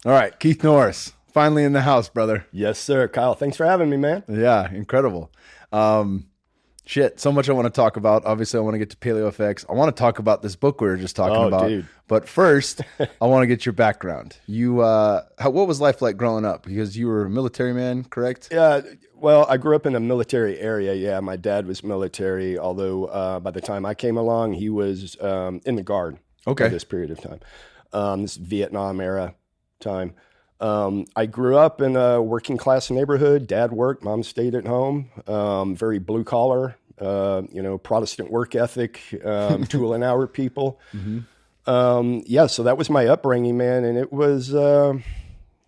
All right, Keith Norris, finally in the house, brother. Yes, sir. Kyle, thanks for having me, man. Yeah, incredible. Shit, so much I want to talk about. Obviously, I want to get to Paleo FX. I want to talk about this book we were just talking about. Dude. But first, I want to get your background. You, what was life like growing up? Because you were a military man, correct? Yeah, well, I grew up in a military area. Yeah, my dad was military, although by the time I came along, he was in the Guard for this period of time. This Vietnam era time. I grew up in a working class neighborhood. Dad worked, mom stayed at home. Very blue collar, Protestant work ethic, tool and hour people. Mm-hmm. So that was my upbringing, man. And it was,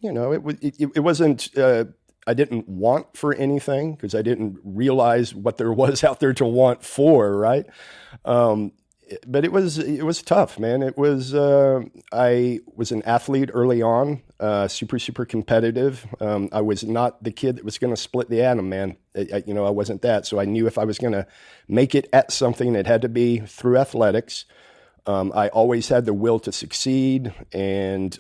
it wasn't, I didn't want for anything because I didn't realize what there was out there to want for, right? But it was tough, man. It was, I was an athlete early on, super competitive. I was not the kid that was going to split the atom, man. I wasn't that. So I knew if I was going to make it at something, it had to be through athletics. I always had the will to succeed and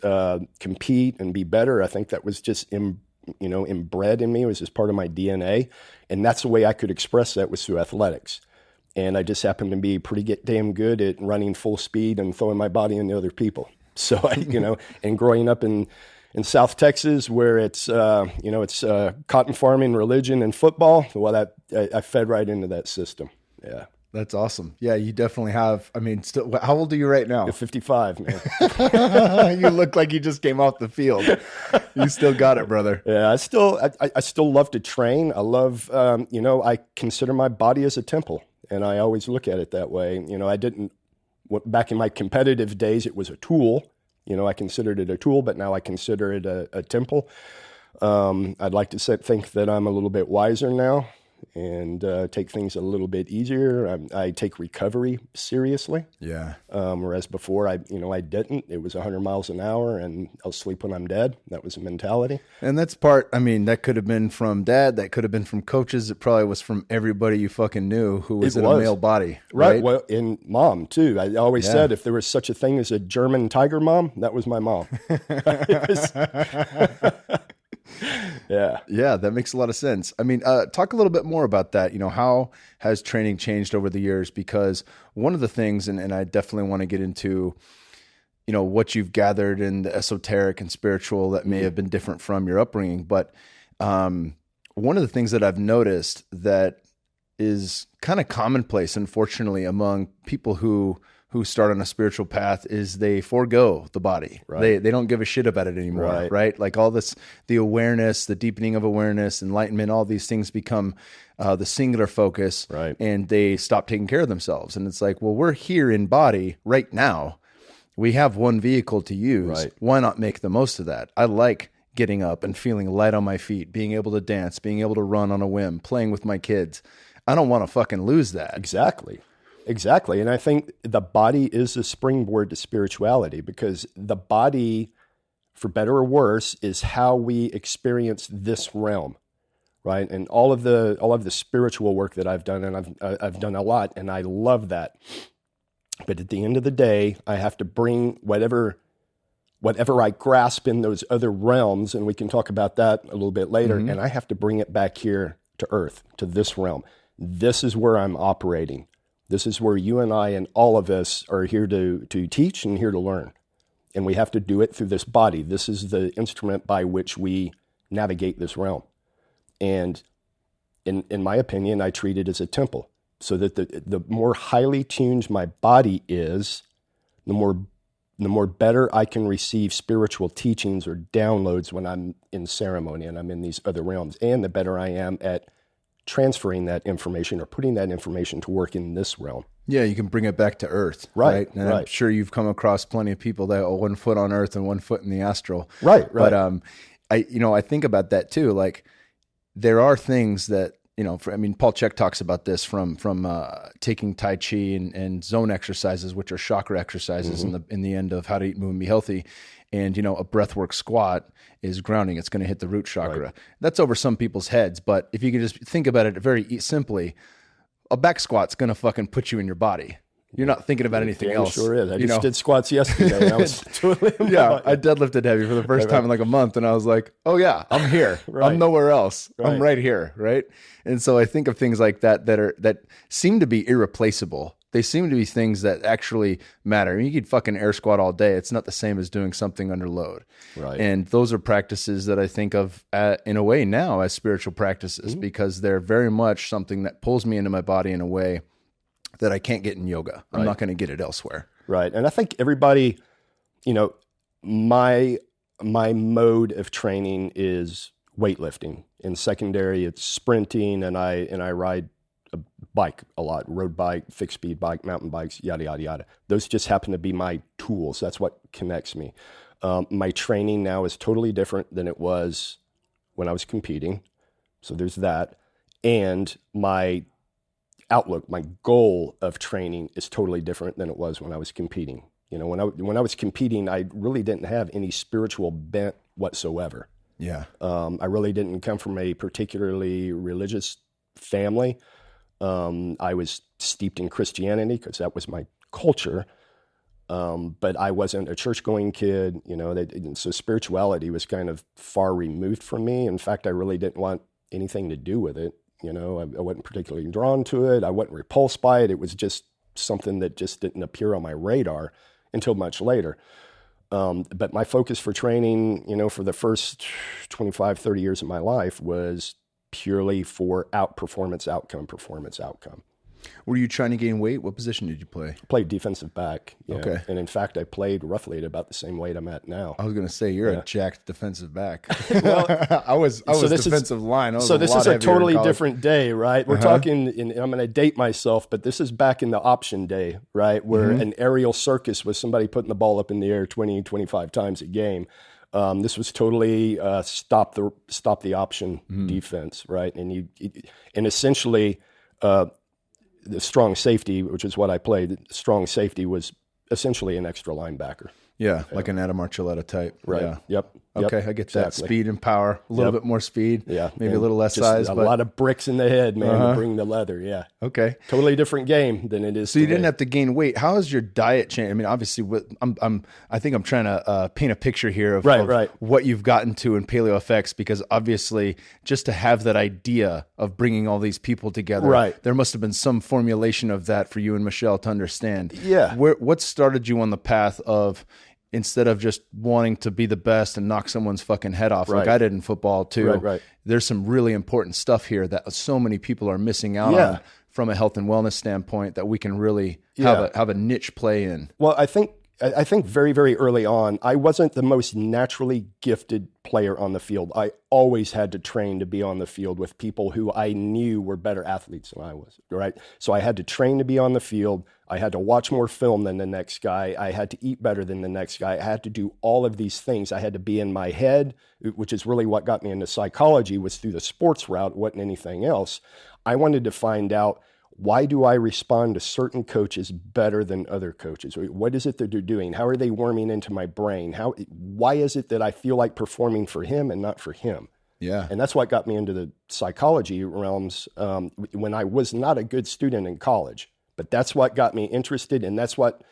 compete and be better. I think that was just inbred in me. It was just part of my DNA. And that's the way I could express that was through athletics. And I just happened to be pretty damn good at running full speed and throwing my body into other people. So and growing up in South Texas where it's cotton farming, religion, and football. Well, I fed right into that system. Yeah. That's awesome. Yeah, you definitely have. I mean, still, how old are you right now? You're 55, man. You look like you just came off the field. You still got it, brother. Yeah, I still love to train. I love, I consider my body as a temple, and I always look at it that way. Back in my competitive days, it was a tool. I considered it a tool, but now I consider it a temple. I'd like to think that I'm a little bit wiser now and take things a little bit easier. I take recovery seriously. Yeah. Whereas before I didn't. It was 100 miles an hour and I'll sleep when I'm dead. That was the mentality. And that's that could have been from dad. That could have been from coaches. It probably was from everybody you fucking knew who was in a male body. Right. Well, and mom too. I always said if there was such a thing as a German tiger mom, that was my mom. Yeah, that makes a lot of sense. I mean, talk a little bit more about that. How has training changed over the years? Because one of the things, and I definitely want to get into, what you've gathered in the esoteric and spiritual that may have been different from your upbringing. But one of the things that I've noticed that is kind of commonplace, unfortunately, among people who start on a spiritual path is they forego the body. Right. They don't give a shit about it anymore. Right. Like all this, the awareness, the deepening of awareness, enlightenment, all these things become the singular focus. Right. And they stop taking care of themselves. And it's like, well, we're here in body right now. We have one vehicle to use. Right. Why not make the most of that? I like getting up and feeling light on my feet, being able to dance, being able to run on a whim, playing with my kids. I don't want to fucking lose that. Exactly. And I think the body is a springboard to spirituality because the body, for better or worse, is how we experience this realm, right? And all of the spiritual work that I've done, and I've done a lot, and I love that. But at the end of the day, I have to bring whatever I grasp in those other realms, and we can talk about that a little bit later, and I have to bring it back here to Earth, to this realm. This is where I'm operating. This is where you and I and all of us are here to teach and here to learn. And we have to do it through this body. This is the instrument by which we navigate this realm. And in my opinion, I treat it as a temple. So that the more highly tuned my body is, the more better I can receive spiritual teachings or downloads when I'm in ceremony and I'm in these other realms. And the better I am at transferring that information or putting that information to work in this realm. Yeah, you can bring it back to Earth. Right. And I'm sure you've come across plenty of people that are 1 foot on Earth and 1 foot in the astral. Right. But I think about that too. Like there are things that, Paul Chek talks about this from taking Tai Chi and zone exercises, which are chakra exercises in the end of how to eat, move, and be healthy. And, a breathwork squat is grounding. It's going to hit the root chakra. Right. That's over some people's heads. But if you can just think about it very simply, a back squat's going to fucking put you in your body. You're not thinking about anything else. Sure is. I just did squats yesterday, and I was totally I deadlifted heavy for the first time in like a month, and I was like, oh yeah, I'm here. I'm nowhere else. I'm right here, right? And so I think of things like that seem to be irreplaceable. They seem to be things that actually matter. I mean, you could fucking air squat all day. It's not the same as doing something under load. Right. And those are practices that I think of in a way now as spiritual practices, because they're very much something that pulls me into my body in a way that I can't get in yoga. I'm not going to get it elsewhere. Right. And I think everybody, my mode of training is weightlifting. In secondary, it's sprinting, and I ride a bike a lot, road bike, fixed speed bike, mountain bikes, yada, yada, yada. Those just happen to be my tools. That's what connects me. My training now is totally different than it was when I was competing. So there's that. And my outlook, my goal of training is totally different than it was when I was competing. When I was competing, I really didn't have any spiritual bent whatsoever. Yeah. I really didn't come from a particularly religious family. I was steeped in Christianity because that was my culture. But I wasn't a church-going kid, so spirituality was kind of far removed from me. In fact, I really didn't want anything to do with it. I wasn't particularly drawn to it. I wasn't repulsed by it. It was just something that just didn't appear on my radar until much later. But my focus for training, for the first 25, 30 years of my life was purely for performance outcome. Were you trying to gain weight? What position did you play? I played defensive back. Okay. And in fact, I played roughly at about the same weight I'm at now. I was going to say, you're a jacked defensive back. Well, I was defensive line. This is a totally different day, right? We're talking, and I'm going to date myself, but this is back in the option day, right? Where an aerial circus was somebody putting the ball up in the air 20, 25 times a game. This was totally stop the option defense, right? And essentially, the strong safety, which is what I played, strong safety was essentially an extra linebacker. Yeah, like an Adam Archuleta type. Right. Yeah. Yep. Okay, I get that. Speed and power, a little bit more speed. Yeah. Maybe a little less size. A lot of bricks in the head, man, to bring the leather. Yeah. Okay. Totally different game than it is. So you didn't have to gain weight. How has your diet changed? I mean, obviously, I think I'm trying to paint a picture here of what you've gotten to in Paleo FX, because obviously, just to have that idea of bringing all these people together, there must have been some formulation of that for you and Michelle to understand. Yeah. What started you on the path of, instead of just wanting to be the best and knock someone's fucking head off, like I did in football too, there's some really important stuff here that so many people are missing out on from a health and wellness standpoint that we can really have a niche play in. Well, I think very, very early on, I wasn't the most naturally gifted player on the field. I always had to train to be on the field with people who I knew were better athletes than I was, right? So I had to train to be on the field. I had to watch more film than the next guy. I had to eat better than the next guy. I had to do all of these things. I had to be in my head, which is really what got me into psychology, was through the sports route. It wasn't anything else. I wanted to find out, why do I respond to certain coaches better than other coaches? What is it that they're doing? How are they warming into my brain? Why is it that I feel like performing for him and not for him? Yeah. And that's what got me into the psychology realms when I was not a good student in college. But that's what got me interested, and that's what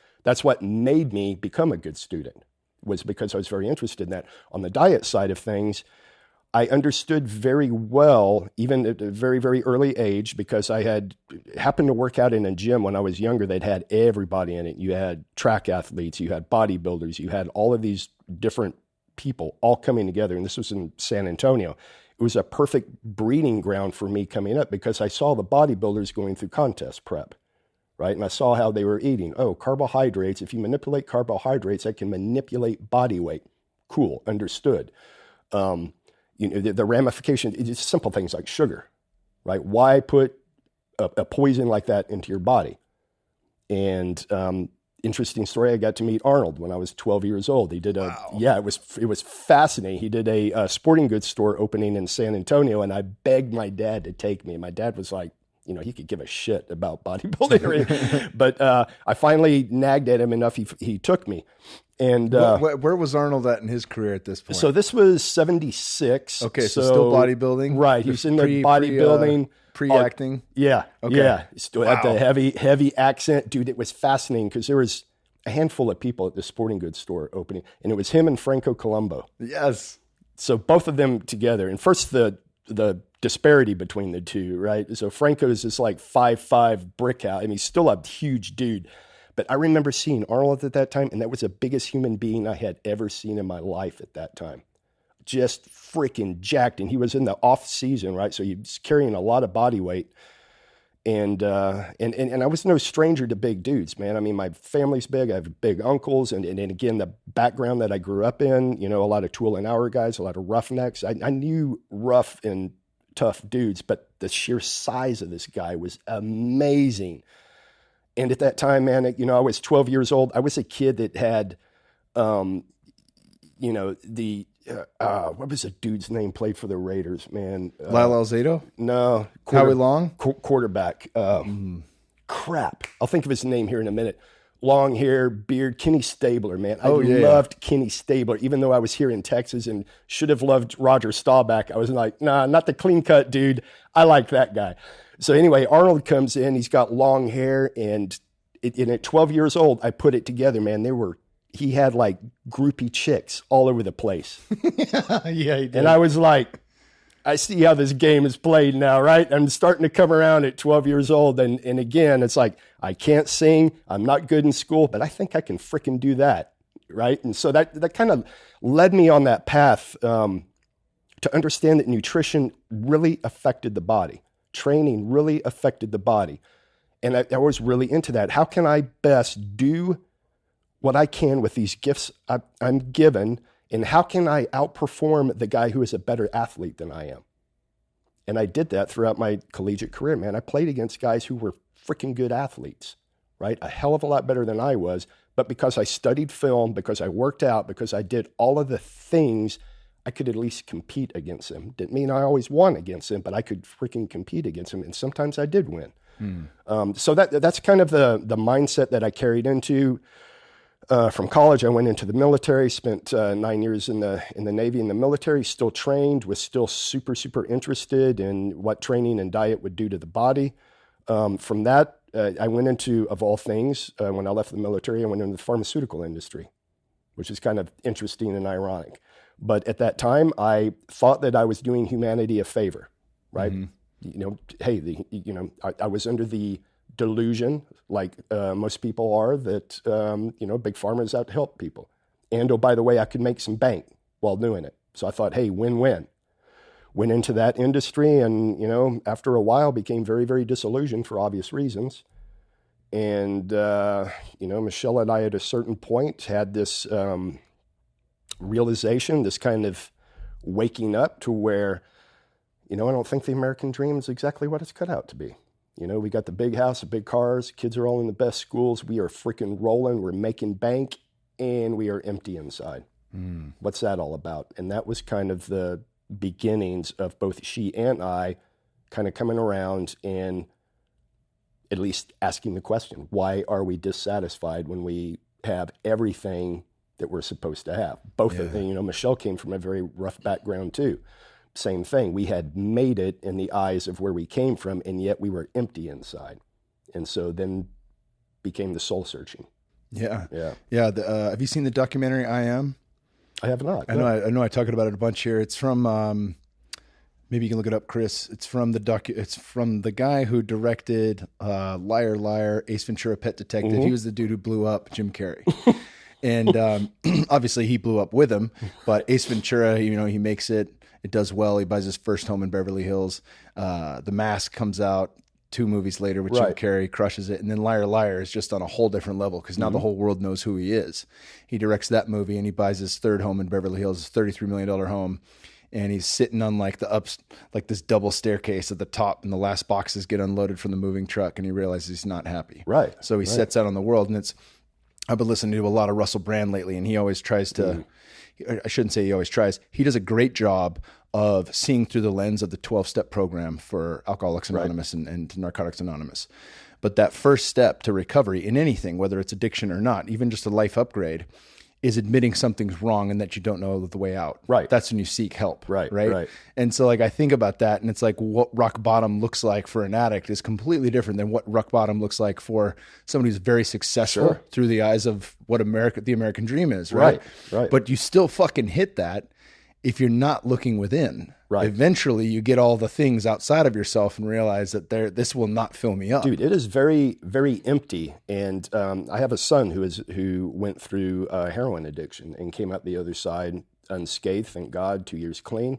made me become a good student, was because I was very interested in that. On the diet side of things, I understood very well, even at a very, very early age, because I had happened to work out in a gym when I was younger that had everybody in it. You had track athletes, you had bodybuilders, you had all of these different people all coming together. And this was in San Antonio. It was a perfect breeding ground for me coming up, because I saw the bodybuilders going through contest prep, right? And I saw how they were eating. Oh, carbohydrates. If you manipulate carbohydrates, I can manipulate body weight. Cool, understood. The ramification, it's simple things like sugar, right? Why put a poison like that into your body? And interesting story, I got to meet Arnold when I was 12 years old. He did it was fascinating. He did a sporting goods store opening in San Antonio, and I begged my dad to take me. My dad was like he could give a shit about bodybuilding. But I finally nagged at him enough. He took me. And where was Arnold at in his career at this point? So this was 76. Okay, so still bodybuilding? Right. He was in the bodybuilding. Pre-acting? Yeah. Okay. Yeah. Still had the heavy accent. Dude, it was fascinating because there was a handful of people at the sporting goods store opening, and it was him and Franco Colombo. Yes. So both of them together. And first the disparity between the two, right? So Franco is this like 5'5" brick house, and he's still a huge dude. But I remember seeing Arnold at that time, and that was the biggest human being I had ever seen in my life at that time. Just freaking jacked. And he was in the off season, right? So he was carrying a lot of body weight. And I was no stranger to big dudes, man. I mean, my family's big. I have big uncles. And again, the background that I grew up in, a lot of tool and hour guys, a lot of roughnecks. I knew rough and tough dudes, but the sheer size of this guy was amazing. And at that time, man, I was 12 years old. I was a kid that had, what was the dude's name played for the Raiders, man? Lyle Alzado? No. Howie Long? Quarterback. Crap. I'll think of his name here in a minute. Long hair, beard, Kenny Stabler, man. I loved Kenny Stabler, even though I was here in Texas and should have loved Roger Staubach. I was like, nah, not the clean cut dude. I like that guy. So anyway, Arnold comes in, he's got long hair, and at 12 years old, I put it together, man. He had like groupie chicks all over the place. Yeah, he did. And I was like, I see how this game is played now, right? I'm starting to come around at 12 years old. And again, it's like, I can't sing. I'm not good in school, but I think I can freaking do that, right? And so that kind of led me on that path to understand that nutrition really affected the body. Training really affected the body. And I was really into that. How can I best do what I can with these gifts I'm given, and how can I outperform the guy who is a better athlete than I am? And I did that throughout my collegiate career, man. I played against guys who were freaking good athletes, right? A hell of a lot better than I was. But because I studied film, because I worked out, because I did all of the things, I could at least compete against them. Didn't mean I always won against them, but I could freaking compete against them. And sometimes I did win. So that's kind of the mindset that I carried into from college. I went into the military, spent 9 years in the Navy in the military, still trained, was still super, super interested in what training and diet would do to the body. From that, I went into, of all things, when I left the military, I went into the pharmaceutical industry, which is kind of interesting and ironic. But at that time, I thought that I was doing humanity a favor, right? I was under the delusion, like most people are, that, big pharma is out to help people. And, oh, by the way, I could make some bank while doing it. So I thought, hey, win-win. Went into that industry and, after a while became very, very disillusioned for obvious reasons. And, Michelle and I at a certain point had this realization, this kind of waking up to where, I don't think the American dream is exactly what it's cut out to be. We got the big house, the big cars, kids are all in the best schools. We are freaking rolling. We're making bank and we are empty inside. What's that all about? And that was kind of the beginnings of both she and I kind of coming around and at least asking the question, why are we dissatisfied when we have everything that we're supposed to have? Both of them, Michelle came from a very rough background too. Same thing. We had made it in the eyes of where we came from, and yet we were empty inside. And so then became the soul searching. Yeah. Have you seen the documentary I Am? I have not. I know. I talk about it a bunch here. It's from maybe you can look it up, Chris. It's from It's from the guy who directed Liar Liar, Ace Ventura: Pet Detective. Mm-hmm. He was the dude who blew up Jim Carrey. And obviously he blew up with him, but Ace Ventura, he makes it. It does well. He buys his first home in Beverly Hills. The Mask comes out 2 movies later with Jim Carrey, crushes it. And then Liar Liar is just on a whole different level because now the whole world knows who he is. He directs that movie and he buys his third home in Beverly Hills, his $33 million home. And he's sitting on like this double staircase at the top, and the last boxes get unloaded from the moving truck, and he realizes he's not happy. Right. So he sets out on the world, and it's I've been listening to a lot of Russell Brand lately, and he always tries to, I shouldn't say he always tries, he does a great job of seeing through the lens of the 12-step program for Alcoholics Anonymous and Narcotics Anonymous. But that first step to recovery in anything, whether it's addiction or not, even just a life upgrade, is admitting something's wrong and that you don't know the way out. Right. That's when you seek help. Right. And so like I think about that, and it's like what rock bottom looks like for an addict is completely different than what rock bottom looks like for somebody who's very successful through the eyes of what the American dream is. Right. But you still fucking hit that if you're not looking within. Right. Eventually you get all the things outside of yourself and realize that this will not fill me up. Dude, it is very, very empty. And I have a son who went through heroin addiction and came out the other side unscathed, thank God, 2 years clean.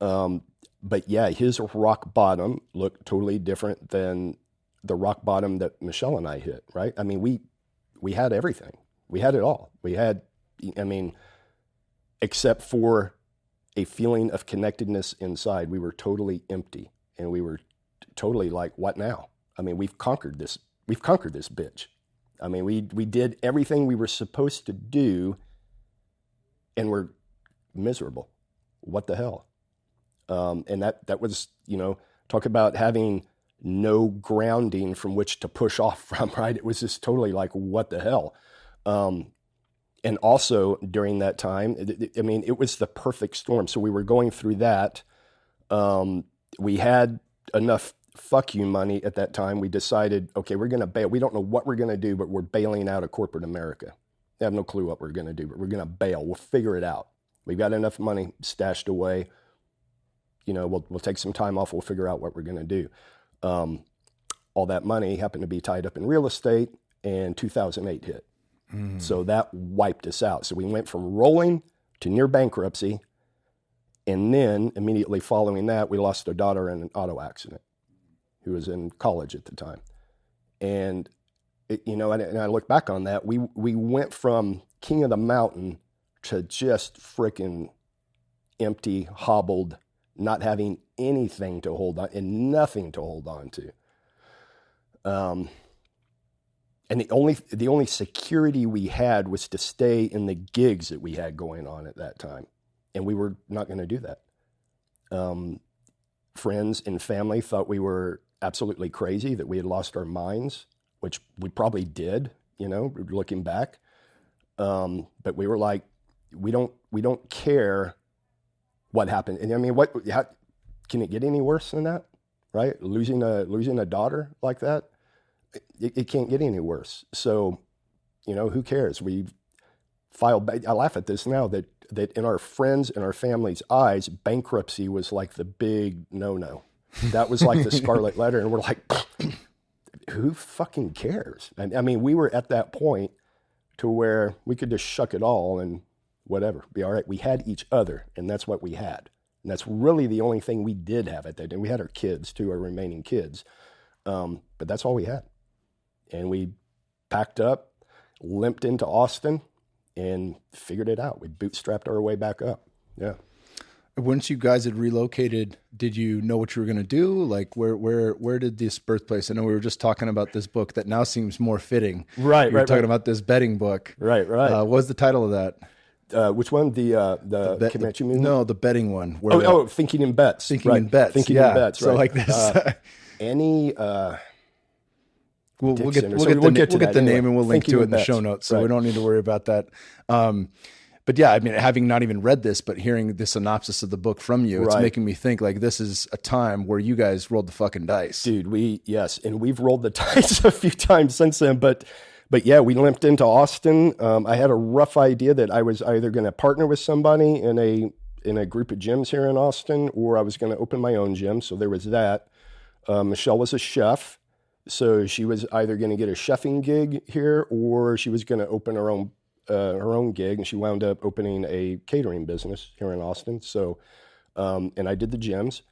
But yeah, his rock bottom looked totally different than the rock bottom that Michelle and I hit, right? I mean, we had everything. We had it all. We had, except for a feeling of connectedness inside. We were totally empty, and we were totally like, what now? I mean, we've conquered this bitch. I mean, we did everything we were supposed to do, and we're miserable. What the hell? And that was, talk about having no grounding from which to push off from, right? It was just totally like, what the hell? And also during that time, it was the perfect storm. So we were going through that. We had enough fuck you money at that time. We decided, okay, we're going to bail. We don't know what we're going to do, but we're bailing out of corporate America. I have no clue what we're going to do, but we're going to bail. We'll figure it out. We've got enough money stashed away. We'll take some time off. We'll figure out what we're going to do. All that money happened to be tied up in real estate, and 2008 hit. So that wiped us out. So we went from rolling to near bankruptcy. And then immediately following that, we lost our daughter in an auto accident, who was in college at the time. And, and I look back on that, we went from king of the mountain to just freaking empty, hobbled, not having anything to hold on and nothing to hold on to. And the only security we had was to stay in the gigs that we had going on at that time. And we were not going to do that. Friends and family thought we were absolutely crazy, that we had lost our minds, which we probably did, looking back. But we were like, we don't care what happened. And how can it get any worse than that? Right? Losing a daughter like that. It can't get any worse. So, who cares? We filed. I laugh at this now that in our friends and our family's eyes, bankruptcy was like the big no-no. That was like the scarlet letter, and we're like, who fucking cares? And we were at that point to where we could just shuck it all and whatever, be all right. We had each other, and that's what we had, and that's really the only thing we did have at that time. We had our kids too, our remaining kids, but that's all we had. And we packed up, limped into Austin, and figured it out. We bootstrapped our way back up. Yeah. Once you guys had relocated, did you know what you were going to do? Like, where did this birthplace? I know we were just talking about this book that now seems more fitting. Right. We're talking about this betting book. Right. What was the title of that? Which one? The Comanche movement? No, the betting one. Thinking in Bets. Thinking in Bets. Thinking in Bets. Right. So like this. Any. We'll get the name and we'll link to it in the show notes, so we don't need to worry about that. But yeah, having not even read this, but hearing the synopsis of the book from you, it's making me think like this is a time where you guys rolled the fucking dice. Dude, and we've rolled the dice a few times since then, but yeah, we limped into Austin. I had a rough idea that I was either going to partner with somebody in a group of gyms here in Austin, or I was going to open my own gym. So there was that. Michelle was a chef. So she was either going to get a chefing gig here, or she was going to open her own gig, and she wound up opening a catering business here in Austin. So, and I did the gyms,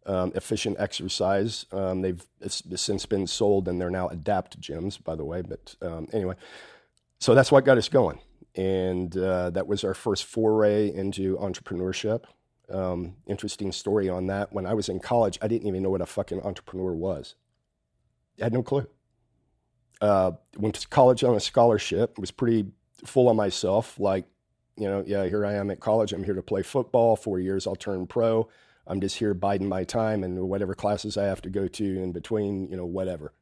Efficient Exercise. It's since been sold, and they're now Adapt gyms, by the way. But anyway, so that's what got us going, and that was our first foray into entrepreneurship. Interesting story on that. When I was in college, I didn't even know what a fucking entrepreneur was. I had no clue. Went to college on a scholarship. Was pretty full of myself. Like, yeah, here I am at college. I'm here to play football. 4 years, I'll turn pro. I'm just here biding my time and whatever classes I have to go to in between, whatever.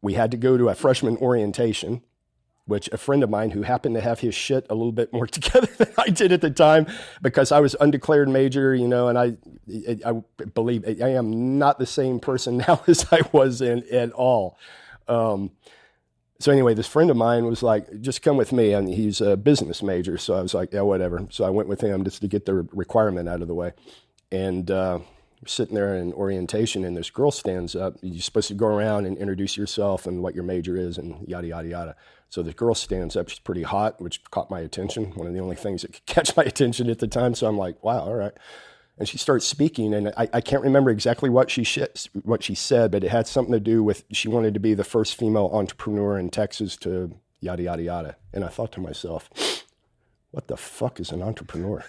We had to go to a freshman orientation, which a friend of mine who happened to have his shit a little bit more together than I did at the time, because I was undeclared major, and I believe I am not the same person now as I was at all. So anyway, this friend of mine was like, just come with me. And he's a business major. So I was like, yeah, whatever. So I went with him just to get the requirement out of the way. And sitting there in orientation, and this girl stands up. You're supposed to go around and introduce yourself and what your major is and yada, yada, yada. So the girl stands up. She's pretty hot, which caught my attention. One of the only things that could catch my attention at the time. So I'm like, wow, all right. And she starts speaking, and I can't remember exactly what she said, but it had something to do with she wanted to be the first female entrepreneur in Texas to yada, yada, yada. And I thought to myself, what the fuck is an entrepreneur?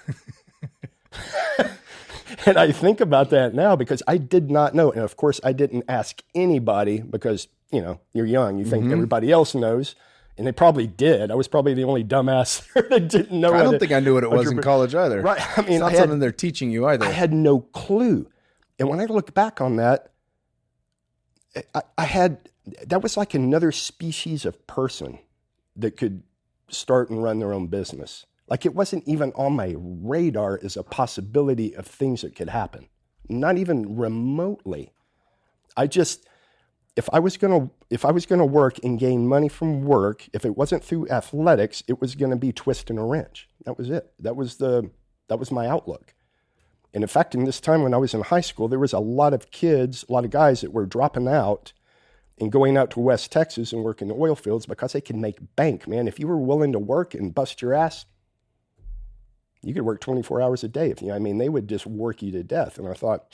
And I think about that now because I did not know. And of course, I didn't ask anybody because, you're young. You think everybody else knows. And they probably did. I was probably the only dumbass that didn't know. I don't think I knew what it was in college either. Right. I mean, it's not something they're teaching you either. I had no clue. And when I look back on that, that was like another species of person that could start and run their own business. Like it wasn't even on my radar as a possibility of things that could happen. Not even remotely. If I was going to work and gain money from work, if it wasn't through athletics, it was going to be twisting a wrench. That was it. That was my outlook. And in fact, in this time when I was in high school, there was a lot of guys that were dropping out and going out to West Texas and working the oil fields because they could make bank, man. If you were willing to work and bust your ass, you could work 24 hours a day. They would just work you to death. And I thought,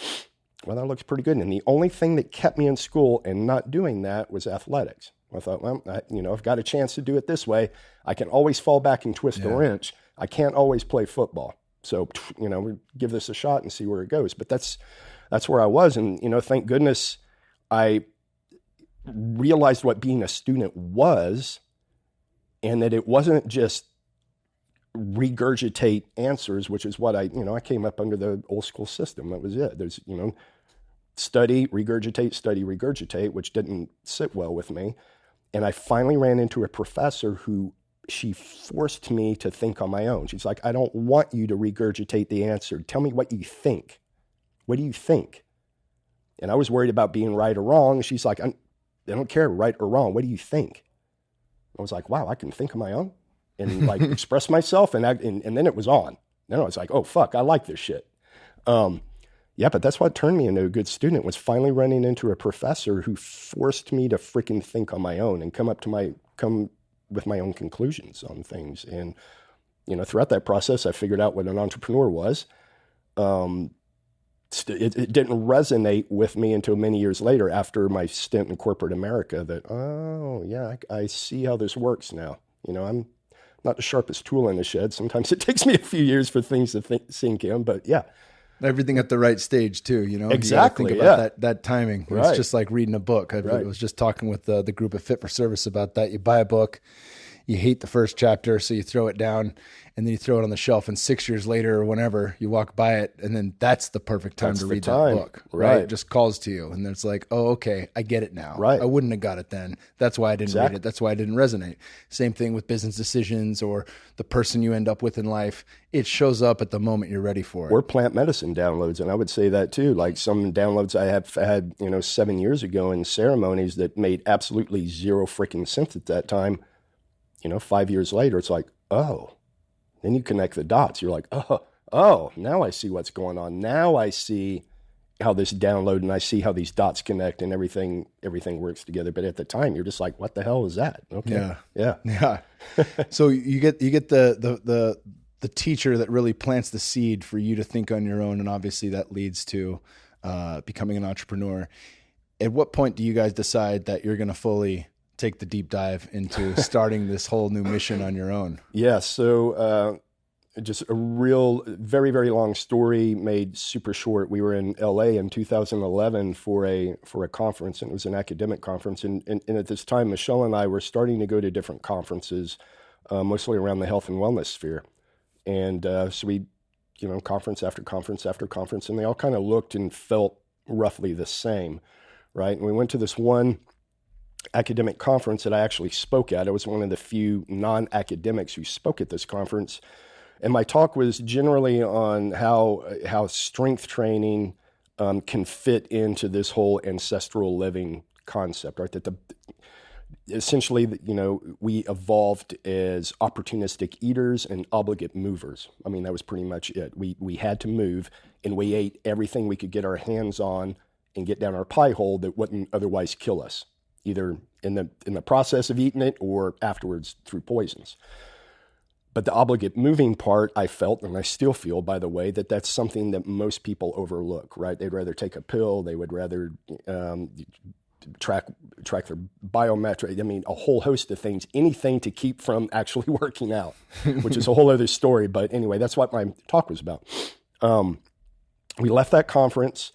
well, that looks pretty good. And the only thing that kept me in school and not doing that was athletics. I thought, well, I've got a chance to do it this way. I can always fall back and twist a wrench. I can't always play football. So, we give this a shot and see where it goes. But that's where I was. And, thank goodness I realized what being a student was, and that it wasn't just regurgitate answers, which is what I came up under the old school system. That was it. There's, study, regurgitate, which didn't sit well with me. And I finally ran into a professor who she forced me to think on my own. She's like, I don't want you to regurgitate the answer. Tell me what you think. What do you think? And I was worried about being right or wrong. She's like, I don't care, right or wrong. What do you think? I was like, wow, I can think on my own and like express myself. And then it was on. Then I was like, oh, fuck, I like this shit. Yeah, but that's what turned me into a good student, was finally running into a professor who forced me to freaking think on my own and come with my own conclusions on things. And, throughout that process, I figured out what an entrepreneur was. It didn't resonate with me until many years later after my stint in corporate America that, oh, yeah, I see how this works now. I'm not the sharpest tool in the shed. Sometimes it takes me a few years for things to sink in, but yeah. Everything at the right stage too, Exactly. You gotta think about that timing. Right. It's just like reading a book. I was just talking with the group at Fit for Service about that. You buy a book, you hate the first chapter, so you throw it down, and then you throw it on the shelf. And 6 years later or whenever, you walk by it, and then that's the perfect time to read that book. Right? It just calls to you, and then it's like, oh, okay, I get it now. Right. I wouldn't have got it then. That's why I didn't read it. That's why it didn't resonate. Same thing with business decisions or the person you end up with in life. It shows up at the moment you're ready for it. Or plant medicine downloads, and I would say that too. Like some downloads I have had, 7 years ago in ceremonies that made absolutely zero freaking sense at that time. 5 years later, it's like, oh, then you connect the dots. You're like, oh, now I see what's going on. Now I see how this download, and I see how these dots connect, and everything works together. But at the time, you're just like, what the hell is that? Okay. Yeah. So you get the teacher that really plants the seed for you to think on your own, and obviously that leads to becoming an entrepreneur. At what point do you guys decide that you're going to fully take the deep dive into starting this whole new mission on your own? Yeah. So just a real, very, very long story made super short. We were in LA in 2011 for a conference, and it was an academic conference. And at this time, Michelle and I were starting to go to different conferences, mostly around the health and wellness sphere. And so we, conference after conference after conference, and they all kind of looked and felt roughly the same, right? And we went to this one academic conference that I actually spoke at. I was one of the few non-academics who spoke at this conference. And my talk was generally on how strength training can fit into this whole ancestral living concept, right? That essentially, we evolved as opportunistic eaters and obligate movers. I mean, that was pretty much it. We had to move, and we ate everything we could get our hands on and get down our pie hole that wouldn't otherwise kill us, either in the process of eating it or afterwards through poisons. But the obligate moving part, I felt, and I still feel, by the way, that's something that most people overlook, right? They'd rather take a pill. They would rather track their biometric. I mean, a whole host of things, anything to keep from actually working out, which is a whole other story. But anyway, that's what my talk was about. We left that conference.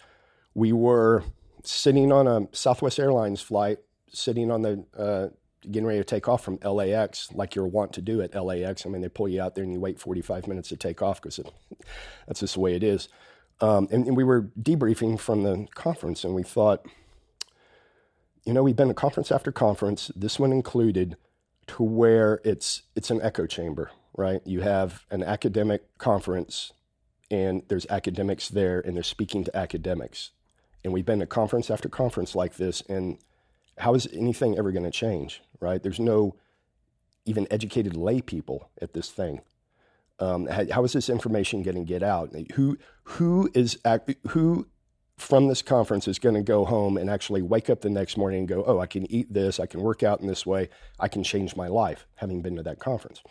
We were sitting on a Southwest Airlines flight, sitting on the getting ready to take off from LAX, like you're wont to do at LAX. I mean, they pull you out there and you wait 45 minutes to take off because that's just the way it is. And we were debriefing from the conference, and we thought, we've been to conference after conference, this one included, to where it's an echo chamber, right? You have an academic conference, and there's academics there, and they're speaking to academics. And we've been to conference after conference like this, and how is anything ever going to change, right? There's no even educated lay people at this thing. How is this information going to get out? Who from this conference is going to go home and actually wake up the next morning and go, oh, I can eat this, I can work out in this way, I can change my life, having been to that conference?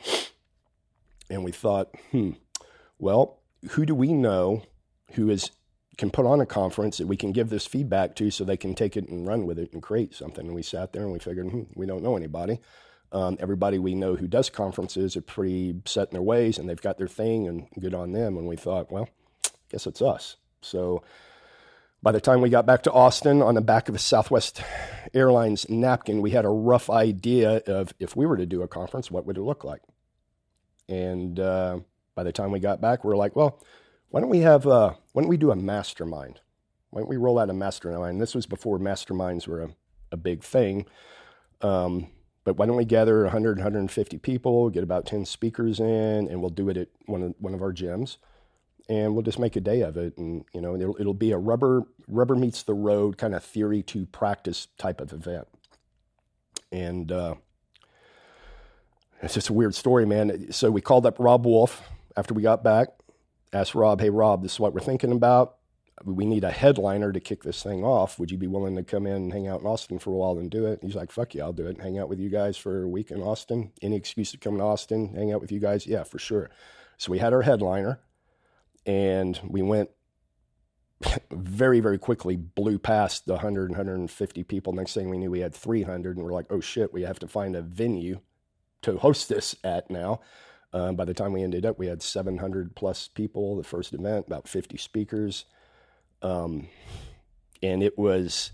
And we thought, well, who do we know who can put on a conference that we can give this feedback to so they can take it and run with it and create something? And we sat there and we figured, we don't know anybody. Everybody we know who does conferences are pretty set in their ways, and they've got their thing, and good on them. And we thought, well, I guess it's us. So by the time we got back to Austin, on the back of a Southwest Airlines napkin, we had a rough idea of, if we were to do a conference, what would it look like? And by the time we got back, we were like, well, why don't we do a mastermind? Why don't we roll out a mastermind? This was before masterminds were a big thing. But why don't we gather 100, 150 people, get about 10 speakers in, and we'll do it at one of our gyms, and we'll just make a day of it. And, it'll be a rubber meets the road kind of theory to practice type of event. And it's just a weird story, man. So we called up Rob Wolf after we got back. Asked Rob, hey, Rob, this is what we're thinking about. We need a headliner to kick this thing off. Would you be willing to come in and hang out in Austin for a while and do it? He's like, fuck yeah, I'll do it. Hang out with you guys for a week in Austin. Any excuse to come to Austin, hang out with you guys? Yeah, for sure. So we had our headliner, and we went very, very quickly, blew past the 100, 150 people. Next thing we knew, we had 300, and we're like, oh shit, we have to find a venue to host this at now. By the time we ended up, we had 700 plus people, the first event, about 50 speakers. And it was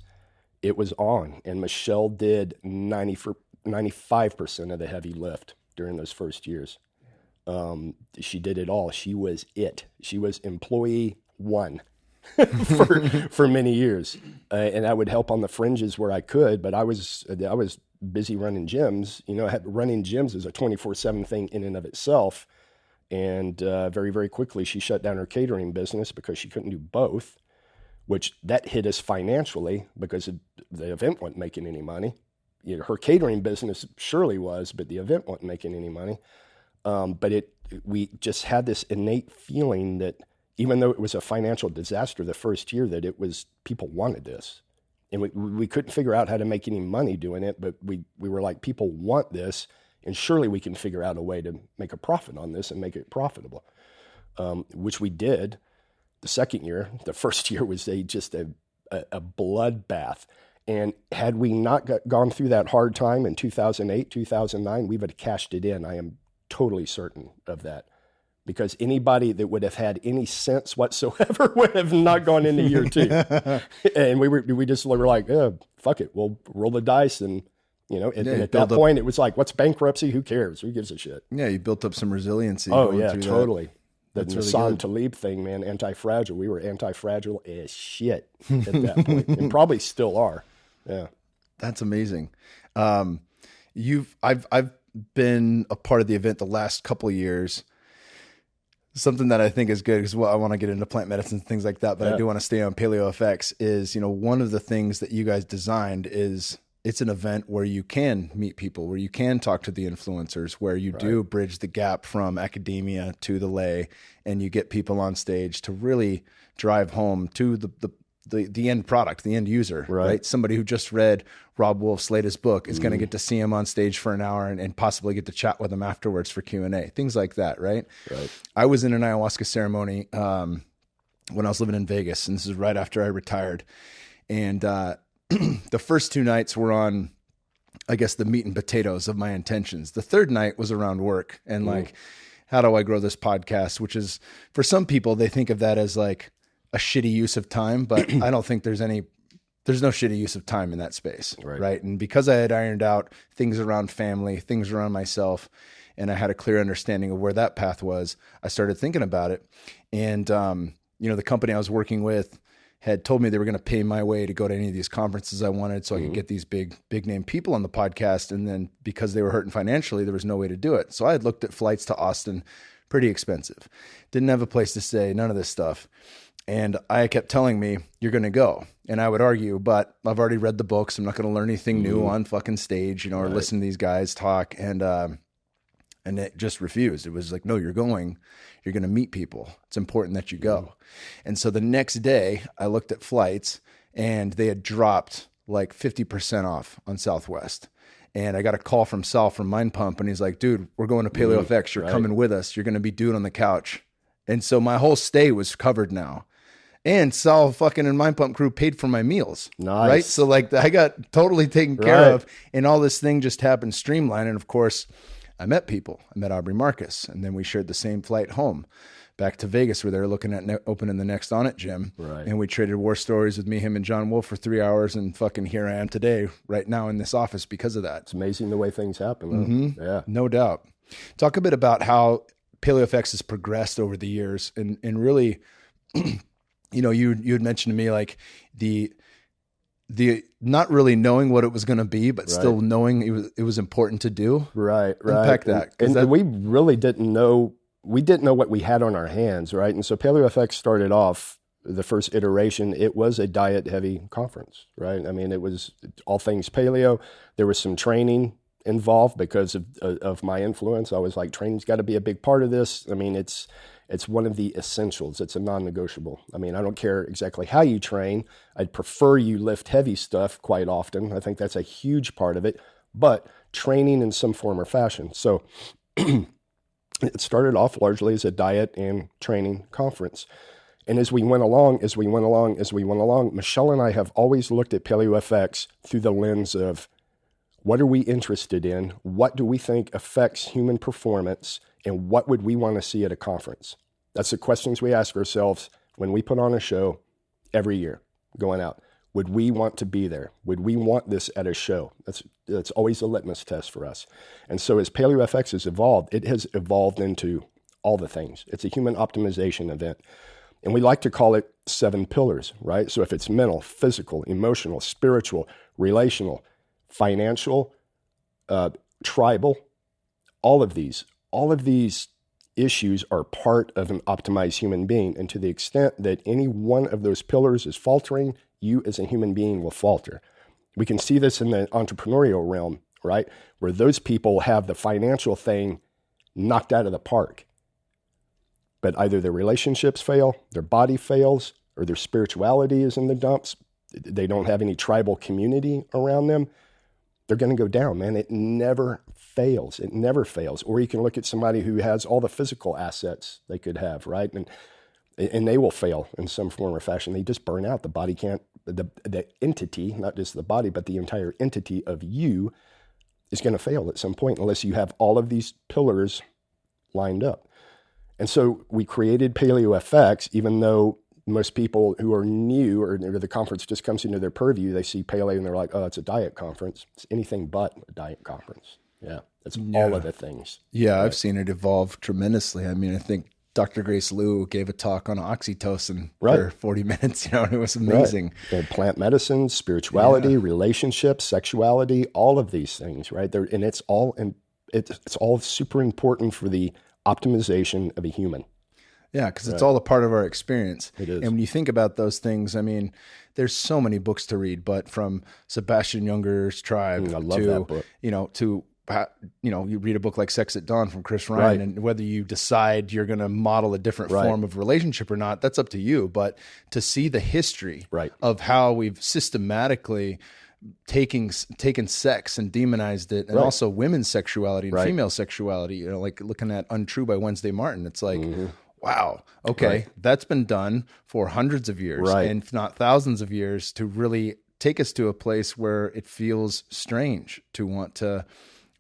on. And Michelle did 95% of the heavy lift during those first years. She did it all. She was it. She was employee one for many years. And I would help on the fringes where I could, but I was busy running gyms. Running gyms is a 24/7 thing in and of itself. And very, very quickly, she shut down her catering business because she couldn't do both, which that hit us financially because the event wasn't making any money. Her catering business surely was, but the event wasn't making any money. But we just had this innate feeling that even though it was a financial disaster the first year, that people wanted this. And we couldn't figure out how to make any money doing it, but we were like, people want this, and surely we can figure out a way to make a profit on this and make it profitable, which we did the second year. The first year was just a bloodbath. And had we not gone through that hard time in 2008, 2009, we would have cashed it in. I am totally certain of that. because anybody that would have had any sense whatsoever would have not gone into year 2. And we just were like, yeah, fuck it. We'll roll the dice. And, and at that point it was like, what's bankruptcy? Who cares? Who gives a shit? Yeah. You built up some resiliency. Oh yeah, totally. The That's really Nassan good. Taleb thing, man, anti-fragile. We were anti-fragile as shit at that point, and probably still are. Yeah. That's amazing. I've been a part of the event the last couple of years. Something that I think is good because I want to get into plant medicine and things like that, but I do want to stay on Paleo FX is, one of the things that you guys designed is it's an event where you can meet people, where you can talk to the influencers, where you do bridge the gap from academia to the lay, and you get people on stage to really drive home to the end product, the end user, right? Somebody who just read Rob Wolf's latest book is going to get to see him on stage for an hour and possibly get to chat with him afterwards for Q&A, things like that, right? I was in an ayahuasca ceremony when I was living in Vegas, and this is right after I retired. And the first 2 nights were on, I guess, the meat and potatoes of my intentions. The third night was around work and like, how do I grow this podcast? Which is, for some people, they think of that as like a shitty use of time, but I don't think there's no shitty use of time in that space. Right. And because I had ironed out things around family, things around myself, and I had a clear understanding of where that path was, I started thinking about it. And, the company I was working with had told me they were going to pay my way to go to any of these conferences I wanted so I could get these big name people on the podcast. And then because they were hurting financially, there was no way to do it. So I had looked at flights to Austin, pretty expensive. Didn't have a place to stay, none of this stuff. And I kept telling me, you're going to go. And I would argue, but I've already read the books. I'm not going to learn anything new on fucking stage, or listen to these guys talk. And it just refused. It was like, no, you're going to meet people. It's important that you go. And so the next day I looked at flights and they had dropped like 50% off on Southwest. And I got a call from Sal from Mind Pump, and he's like, dude, we're going to Paleo FX. You're coming with us. You're going to be dude on the couch. And so my whole stay was covered now. And Sal fucking and Mind Pump crew paid for my meals. Nice. Right. So like I got totally taken care of, and all this thing just happened streamlined. And of course I met people. I met Aubrey Marcus, and then we shared the same flight home back to Vegas, where they were looking at opening the next On It gym. And we traded war stories with me, him, and John Wolf for 3 hours. And fucking here I am today, right now in this office because of that. It's amazing the way things happen. Yeah. No doubt. Talk a bit about how Paleo FX has progressed over the years, and really, you had mentioned to me like the not really knowing what it was going to be, but still knowing it was important to do. Right. Unpack that. And we really didn't know. We didn't know what we had on our hands, right? And so Paleo FX started off, the first iteration, it was a diet-heavy conference, right? I mean, it was all things paleo. There was some training involved because of my influence. I was like, training's got to be a big part of this. I mean, it's one of the essentials. It's a non-negotiable. I mean, I don't care exactly how you train. I'd prefer you lift heavy stuff quite often. I think that's a huge part of it, but training in some form or fashion. So it started off largely as a diet and training conference. And as we went along, Michelle and I have always looked at Paleo FX through the lens of what are we interested in? What do we think affects human performance? And what would we want to see at a conference? That's the questions we ask ourselves when we put on a show every year going out. Would we want to be there? Would we want this at a show? That's always a litmus test for us. And so as Paleo FX has evolved, it has evolved into all the things. It's a human optimization event. And we like to call it 7 pillars, right? So if it's mental, physical, emotional, spiritual, relational, financial, tribal, all of these issues are part of an optimized human being. And to the extent that any one of those pillars is faltering, you as a human being will falter. We can see this in the entrepreneurial realm, right? Where those people have the financial thing knocked out of the park. But either their relationships fail, their body fails, or their spirituality is in the dumps. They don't have any tribal community around them. They're going to go down, man. It never fails. It never fails. Or you can look at somebody who has all the physical assets they could have, right? And they will fail in some form or fashion. They just burn out. The body can't, the entity, not just the body, but the entire entity of you is going to fail at some point unless you have all of these pillars lined up. And so we created Paleo FX, even though most people who are new or the conference just comes into their purview, they see Paleo and they're like, oh, it's a diet conference. It's anything but a diet conference. Yeah, it's all of the things. Yeah, right? I've seen it evolve tremendously. I mean, I think Dr. Grace Liu gave a talk on oxytocin for 40 minutes, and it was amazing. Right. And plant medicine, spirituality, relationships, sexuality, all of these things, right? And it's all super important for the optimization of a human. Yeah, because it's all a part of our experience. It is. And when you think about those things, I mean, there's so many books to read, but from Sebastian Junger's Tribe I love that book. You read a book like Sex at Dawn from Chris Ryan, and whether you decide you're going to model a different form of relationship or not, that's up to you. But to see the history of how we've systematically taken sex and demonized it, and also women's sexuality and female sexuality, like looking at Untrue by Wednesday Martin, it's like, wow, okay, that's been done for hundreds of years, and if not thousands of years, to really take us to a place where it feels strange to want to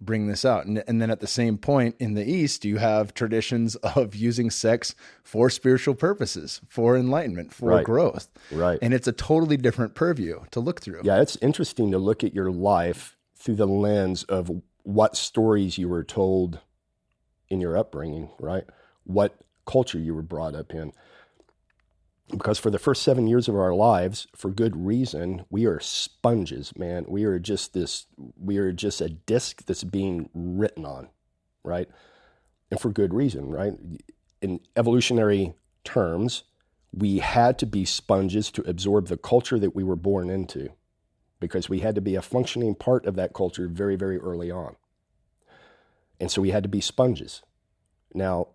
bring this out. And then at the same point in the East, you have traditions of using sex for spiritual purposes, for enlightenment, for growth. Right. And it's a totally different purview to look through. Yeah, it's interesting to look at your life through the lens of what stories you were told in your upbringing, right? What culture you were brought up in. Because for the first 7 years of our lives, for good reason, we are sponges, man. We are just a disc that's being written on, right? And for good reason, right? In evolutionary terms, we had to be sponges to absorb the culture that we were born into, because we had to be a functioning part of that culture very, very early on. And so we had to be sponges. Now,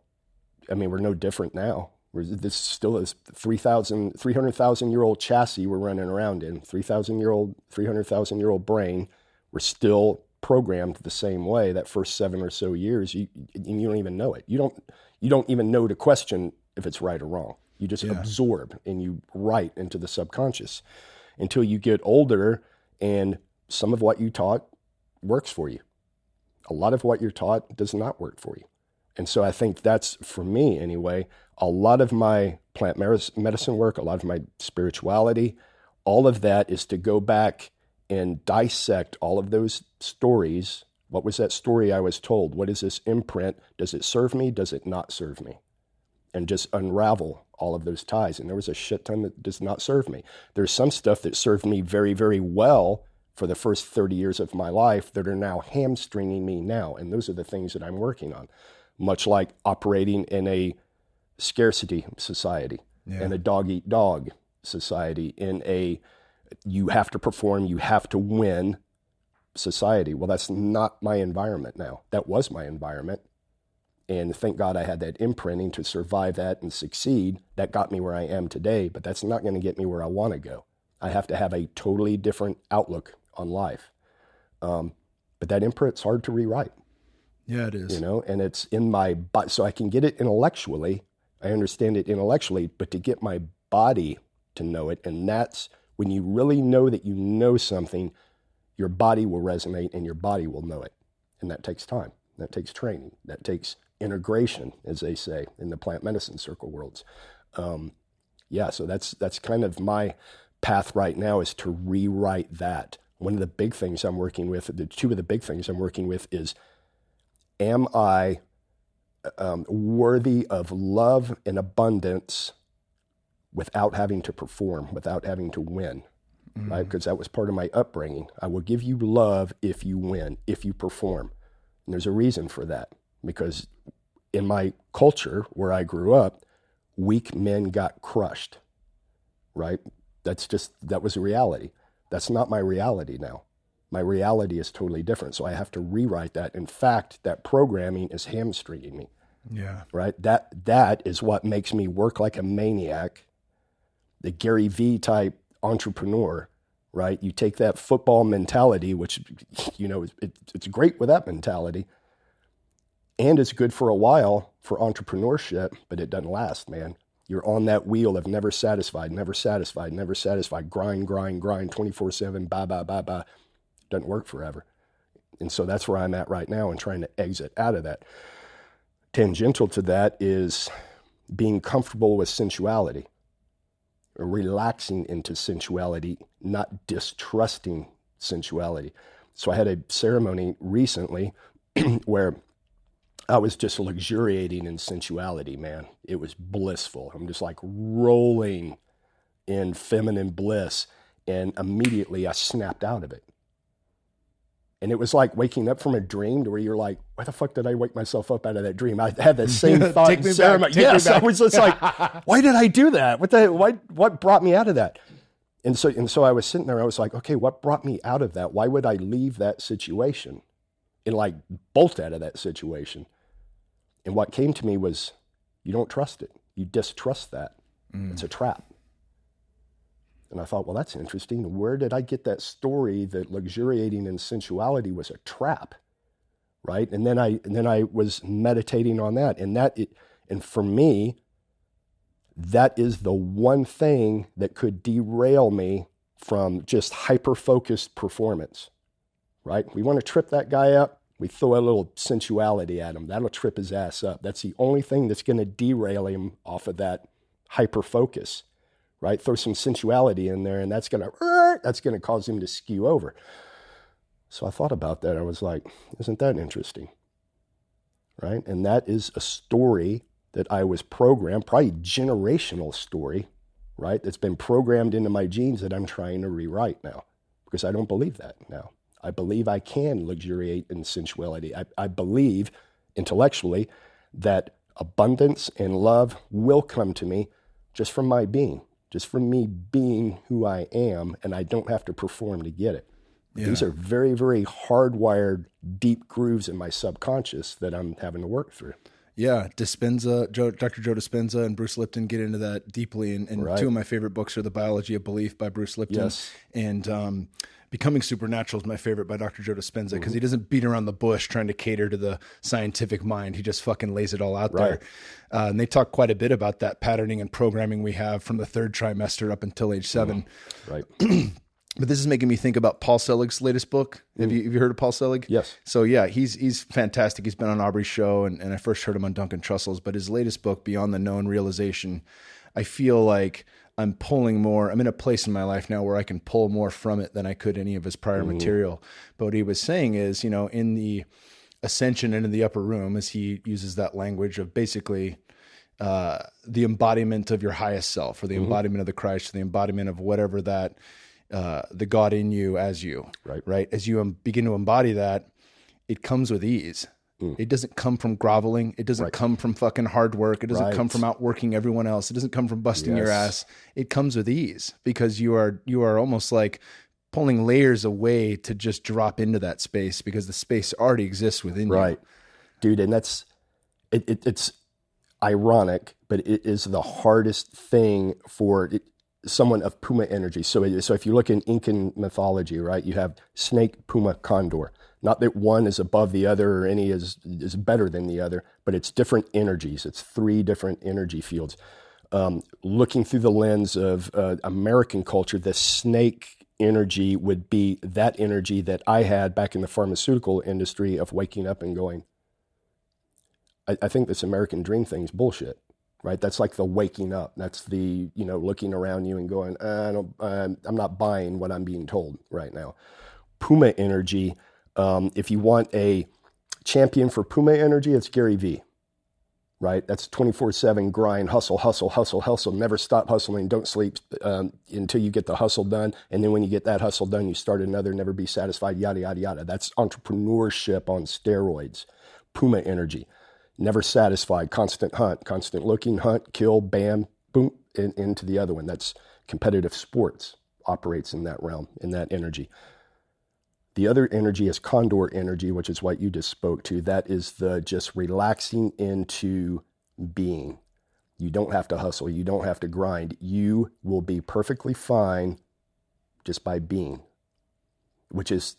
I mean, we're no different now. This still is 300,000-year-old chassis we're running around in, 300,000-year-old brain. We're still programmed the same way. That first 7 or so years, you don't even know it. You don't even know to question if it's right or wrong. You just absorb and you write into the subconscious until you get older, and some of what you taught works for you. A lot of what you're taught does not work for you. And so I think that's, for me anyway, a lot of my plant medicine work, a lot of my spirituality, all of that is to go back and dissect all of those stories. What was that story I was told? What is this imprint? Does it serve me? Does it not serve me? And just unravel all of those ties. And there was a shit ton that does not serve me. There's some stuff that served me very, very well for the first 30 years of my life that are now hamstringing me now. And those are the things that I'm working on. Much like operating in a scarcity society, in a dog-eat-dog society, in a you have to perform, you have to win society. Well, that's not my environment now. That was my environment. And thank God I had that imprinting to survive that and succeed. That got me where I am today, but that's not going to get me where I want to go. I have to have a totally different outlook on life. But that imprint's hard to rewrite. Yeah, it is. And it's in my body, so I can get it intellectually. I understand it intellectually, but to get my body to know it, and that's when you really know that you know something, your body will resonate and your body will know it. And that takes time. That takes training. That takes integration, as they say in the plant medicine circle worlds. So that's kind of my path right now, is to rewrite that. One of the big things I'm working with, the two of the big things I'm working with is, am I worthy of love and abundance without having to perform, without having to win, right? Because that was part of my upbringing. I will give you love if you win, if you perform. And there's a reason for that, because in my culture where I grew up, weak men got crushed, right? That was a reality. That's not my reality now. My reality is totally different. So I have to rewrite that. In fact, that programming is hamstringing me. Yeah. Right? That is what makes me work like a maniac, the Gary V type entrepreneur, right? You take that football mentality, which, it's great with that mentality, and it's good for a while for entrepreneurship, but it doesn't last, man. You're on that wheel of never satisfied, grind, 24/7, bye. Doesn't work forever. And so that's where I'm at right now and trying to exit out of that. Tangential to that is being comfortable with sensuality, or relaxing into sensuality, not distrusting sensuality. So I had a ceremony recently where I was just luxuriating in sensuality, man. It was blissful. I'm just like rolling in feminine bliss, and immediately I snapped out of it. And it was like waking up from a dream to where you're like, why the fuck did I wake myself up out of that dream? I had that same thought in ceremony. Yes, I was just like, why did I do that? What brought me out of that? And so I was sitting there, I was like, okay, what brought me out of that? Why would I leave that situation and like bolt out of that situation? And what came to me was, you don't trust it. You distrust that. It's a trap. And I thought, well, that's interesting. Where did I get that story that luxuriating in sensuality was a trap, right? And then I was meditating on that, and for me, that is the one thing that could derail me from just hyper-focused performance, right? We want to trip that guy up. We throw a little sensuality at him. That'll trip his ass up. That's the only thing that's going to derail him off of that hyper-focus. Right? Throw some sensuality in there, and that's going to cause him to skew over. So I thought about that. I was like, isn't that interesting? Right? And that is a story that I was programmed, probably generational story, right? That's been programmed into my genes that I'm trying to rewrite now, because I don't believe that now. I believe I can luxuriate in sensuality. I believe intellectually that abundance and love will come to me just from my being. Just from me being who I am, and I don't have to perform to get it. Yeah. These are very, very hardwired, deep grooves in my subconscious that I'm having to work through. Yeah, Dr. Joe Dispenza and Bruce Lipton get into that deeply, and right. Two of my favorite books are The Biology of Belief by Bruce Lipton, and Becoming Supernatural is my favorite by Dr. Joe Dispenza, because he doesn't beat around the bush trying to cater to the scientific mind. He just fucking lays it all out there. And they talk quite a bit about that patterning and programming we have from the third trimester up until age 7. Right. But this is making me think about Paul Selig's latest book. Have you heard of Paul Selig? Yes. So yeah, he's fantastic. He's been on Aubrey's show, and I first heard him on Duncan Trussell's. But his latest book, Beyond the Known Realization, I feel like I'm pulling more. I'm in a place in my life now where I can pull more from it than I could any of his prior material. But what he was saying is, in the ascension and in the upper room, as he uses that language of basically the embodiment of your highest self, or the embodiment of the Christ, or the embodiment of whatever that the God in you as you, right? As you begin to embody that, it comes with ease. It doesn't come from groveling. It doesn't come from fucking hard work. It doesn't come from outworking everyone else. It doesn't come from busting your ass. It comes with ease, because you are almost like pulling layers away to just drop into that space, because the space already exists within you. Right. Dude, and that's it's ironic, but it is the hardest thing for someone of Puma energy. So if you look in Incan mythology, right, you have snake, Puma, condor. Not that one is above the other or any is better than the other, but it's different energies. It's 3 different energy fields. Looking through the lens of American culture, the snake energy would be that energy that I had back in the pharmaceutical industry of waking up and going, I think this American dream thing's bullshit, right? That's like the waking up. That's the, looking around you and going, I'm not buying what I'm being told right now. Puma energy, if you want a champion for Puma energy, it's Gary Vee, right? That's 24/7 grind, hustle, never stop hustling, don't sleep until you get the hustle done. And then when you get that hustle done, you start another, never be satisfied, yada, yada, yada. That's entrepreneurship on steroids. Puma energy, never satisfied, constant hunt, constant looking, hunt, kill, bam, boom, into the other one. That's competitive sports, operates in that realm, in that energy. The other energy is condor energy, which is what you just spoke to. That is the just relaxing into being. You don't have to hustle. You don't have to grind. You will be perfectly fine just by being, which is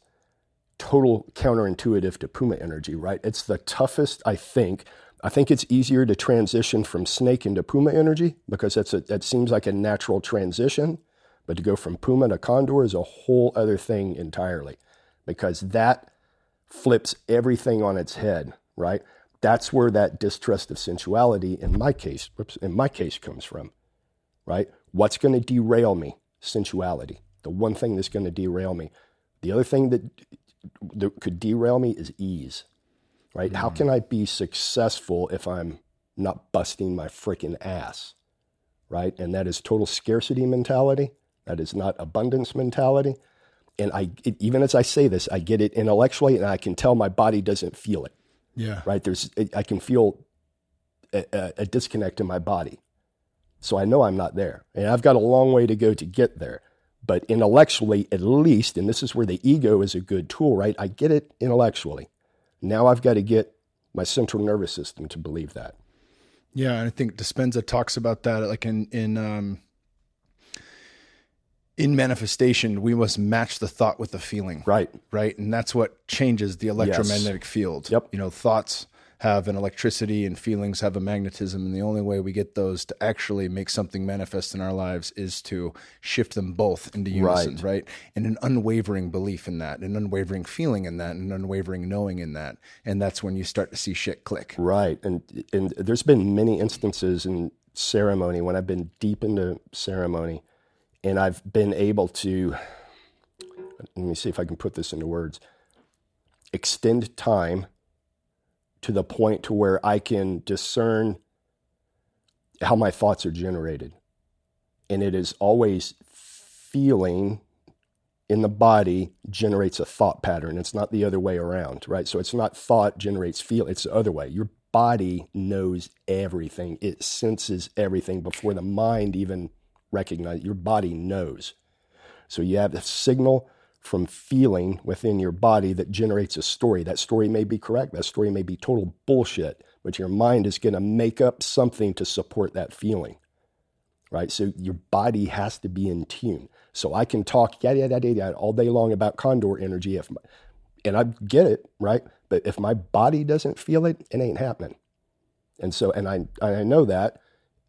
total counterintuitive to Puma energy, right? It's the toughest, I think. I think it's easier to transition from snake into Puma energy because that seems like a natural transition. But to go from Puma to condor is a whole other thing entirely, because that flips everything on its head, right? that's where that distrust of sensuality in my case comes from, right? What's going to derail me? Sensuality. The one thing that's going to derail me. The other thing that could derail me is ease, right? How can I be successful if I'm not busting my freaking ass, right? And that is total scarcity mentality. That is not abundance mentality. And even as I say this, I get it intellectually, and I can tell my body doesn't feel it. Yeah. Right. I can feel a disconnect in my body. So I know I'm not there. And I've got a long way to go to get there. But intellectually, at least, and this is where the ego is a good tool, right? I get it intellectually. Now I've got to get my central nervous system to believe that. Yeah. And I think Dispenza talks about that, like in manifestation, we must match the thought with the feeling. Right. Right. And that's what changes the electromagnetic field. Yep. You know, thoughts have an electricity and feelings have a magnetism. And the only way we get those to actually make something manifest in our lives is to shift them both into unison. Right. And an unwavering belief in that, an unwavering feeling in that, an unwavering knowing in that. And that's when you start to see shit click. Right. And there's been many instances in ceremony when I've been deep into ceremony, and I've been able to, let me see if I can put this into words, extend time to the point to where I can discern how my thoughts are generated. And it is always feeling in the body generates a thought pattern. It's not the other way around, right? So it's not thought generates feel, it's the other way. Your body knows everything. It senses everything before the mind even recognizes. Your body knows. So you have a signal from feeling within your body that generates a story. That story may be correct. That story may be total bullshit, but your mind is going to make up something to support that feeling, right? So your body has to be in tune. So I can talk all day long about condor energy, and I get it, right? But if my body doesn't feel it, it ain't happening. And so, and I know that,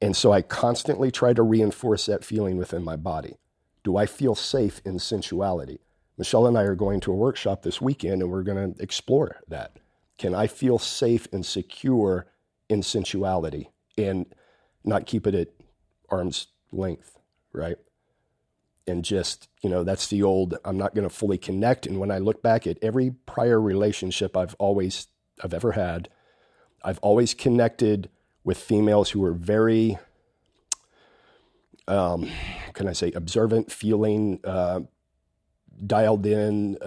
and so I constantly try to reinforce that feeling within my body. Do I feel safe in sensuality? Michelle and I are going to a workshop this weekend, and we're going to explore that. Can I feel safe and secure in sensuality and not keep it at arm's length, right? And just, that's the old, I'm not going to fully connect. And when I look back at every prior relationship I've ever had, I've always connected with females who were very, can I say, observant, feeling, dialed in,